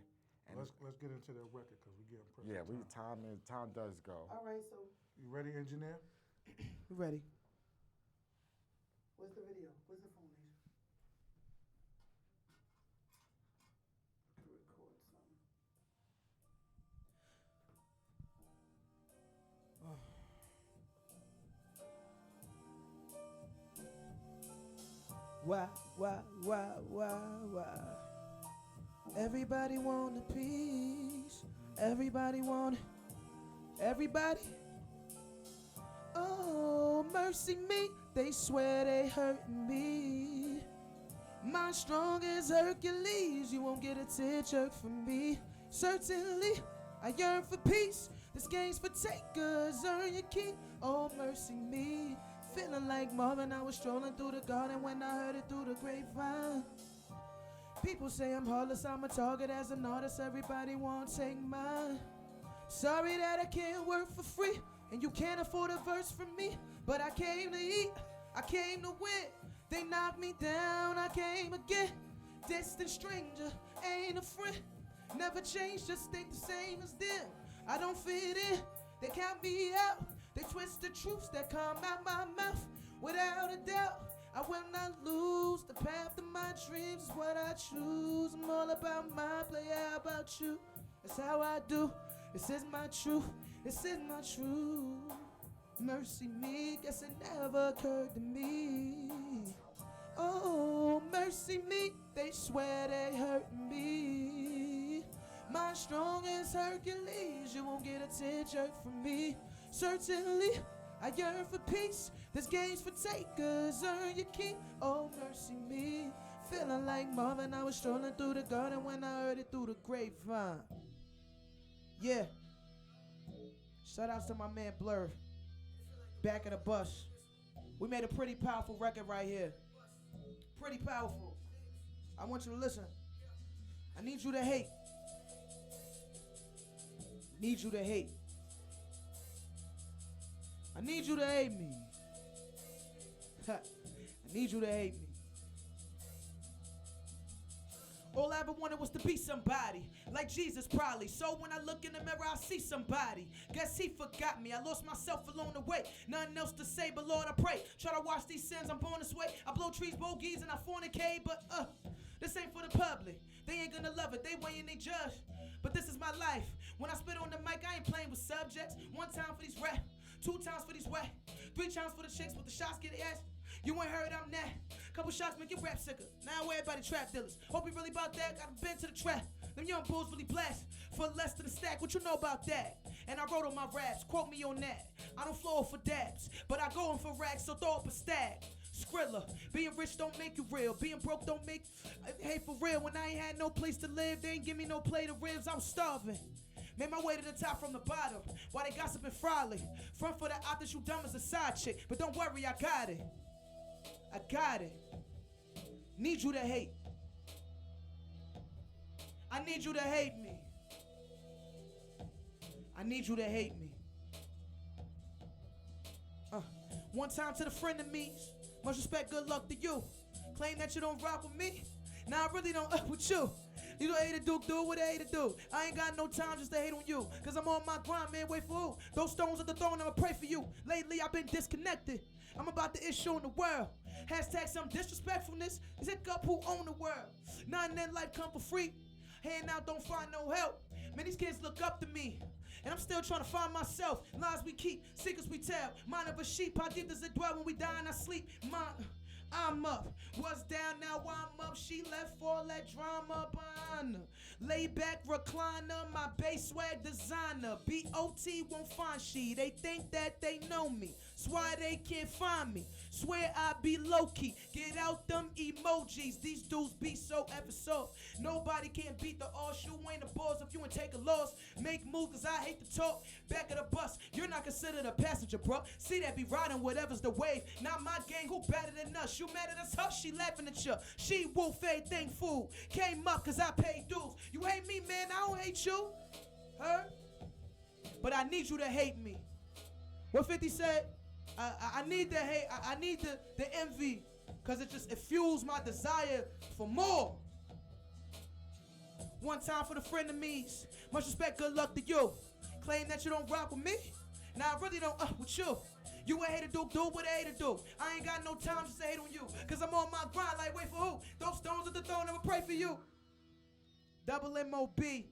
And Let's get into that record, because we getting pressed yeah, for time. time does go. All right, so You ready, engineer? We ready? where's the video? Where's the phone, Asia? To record something. Why? Everybody want a piece. Everybody want. Everybody. Oh, mercy me. They swear they hurting me. My strong as Hercules. You won't get a tear jerk from me. Certainly, I yearn for peace. This game's for takers. Earn your key. Oh, mercy me. Feeling like Marvin, I was strolling through the garden when I heard it through the grapevine. People say I'm heartless, I'm a target as an artist, everybody won't take mine. Sorry that I can't work for free, and you can't afford a verse from me. But I came to eat, I came to win. They knocked me down, I came again. Distant stranger, ain't a friend. Never change, just stay the same as them. I don't fit in, they count me out. They twist the truths that come out my mouth. Without a doubt, I will not lose. The path of my dreams is what I choose. I'm all about my play, how about you? That's how I do. This is my truth, this is my truth. Mercy me, guess it never occurred to me. Oh, mercy me, they swear they hurt me. My strong as Hercules, you won't get a tear jerk from me. Certainly, I yearn for peace. There's games for takers, earn your keep. Oh, mercy me, feeling like Marvin. I was strolling through the garden when I heard it through the grapevine. Yeah. Shout outs to my man Blur. Back of the bus. We made a pretty powerful record right here. Pretty powerful. I want you to listen. I need you to hate. Need you to hate. I need you to hate me. I need you to hate me. All I ever wanted was to be somebody, like Jesus probably. So when I look in the mirror, I see somebody. Guess he forgot me. I lost myself along the way. Nothing else to say, but Lord, I pray. Try to wash these sins, I'm born this way. I blow trees, bogeys, and I fornicate, but this ain't for the public. They ain't gonna love it, they weighing they judge. But this is my life. When I spit on the mic, I ain't playing with subjects. 1 time for these rap, 2 times for these wet, 3 times for the chicks with the shots get ass. You ain't heard I'm that. Couple shots make your rap sicker. Now everybody trap dealers. Hope you really about that. Got been to the trap. Them young bulls really blast for less than a stack. What you know about that? And I wrote on my raps. Quote me on that. I don't flow for dabs, but I go in for racks. So throw up a stack. Skrilla, being rich don't make you real. Being broke don't make. Hey, for real. When I ain't had no place to live, they ain't give me no plate of ribs. I was starving. Made my way to the top from the bottom. While they gossiping Friday. Front for the out that you dumb as a side chick. But don't worry, I got it. I got it. Need you to hate. I need you to hate me. I need you to hate me. 1 time to the friend of me. Much respect, good luck to you. Claim that you don't rock with me. Nah, I really don't up with you. You don't hate a duke, do what they hate to do. I ain't got no time just to hate on you. Cause I'm on my grind, man, wait for who? Those stones at the throne, I'ma pray for you. Lately, I've been disconnected. I'm about to issue in the world. Hashtag some disrespectfulness. Zick up who own the world. Nothing in life come for free. Hand out, don't find no help. Man, these kids look up to me. And I'm still trying to find myself. Lies we keep, secrets we tell. Mind of a sheep, how deep does it dwell when we die and I sleep? I'm up, was down, now I'm up. She left for all that drama behind her. Lay back recliner, my bass swag designer. B.O.T. won't find she. They think that they know me, that's why they can't find me. Swear I be low-key, get out them emojis. These dudes be so ever soft. Nobody can beat the all shoe, ain't the balls if you ain't take a loss. Make moves cause I hate to talk. Back of the bus, you're not considered a passenger, bro. See that be riding whatever's the wave. Not my gang, who better than us? You mad at us, huh? She laughing at you. She wolf a thing fool. Came up cause I paid dues. You hate me, man, I don't hate you. Her? But I need you to hate me. What 50 said? I need the hate, I need the envy. Cause it fuels my desire for more. 1 time for the friend of me's. Much respect, good luck to you. Claim that you don't rock with me. Now I really don't with you. You ain't hate to do what they hate to do. I ain't got no time just to hate on you. Cause I'm on my grind like wait for who? Those stones at the throne, I'ma pray for you. Double M.O.B.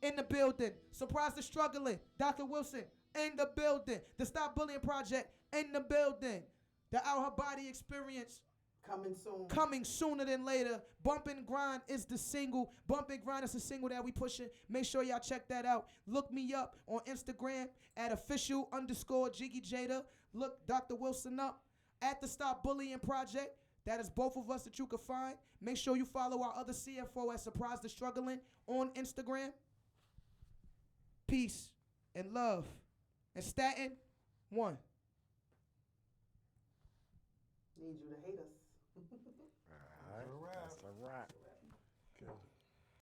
in the building. Surprise the struggling. Dr. Wilson in the building. The Stop Bullying Project in the building. The Out Her Body Experience. Coming soon. Coming sooner than later. Bump and Grind is the single. Bump and Grind is the single that we pushing. Make sure y'all check that out. Look me up on Instagram at official_Jiggy Jada. Look Dr. Wilson up at the Stop Bullying Project. That is both of us that you can find. Make sure you follow our other CFO at Surprise the Struggling on Instagram. Peace and love. And Staten 1. Need you to hate us. All right. That's a wrap.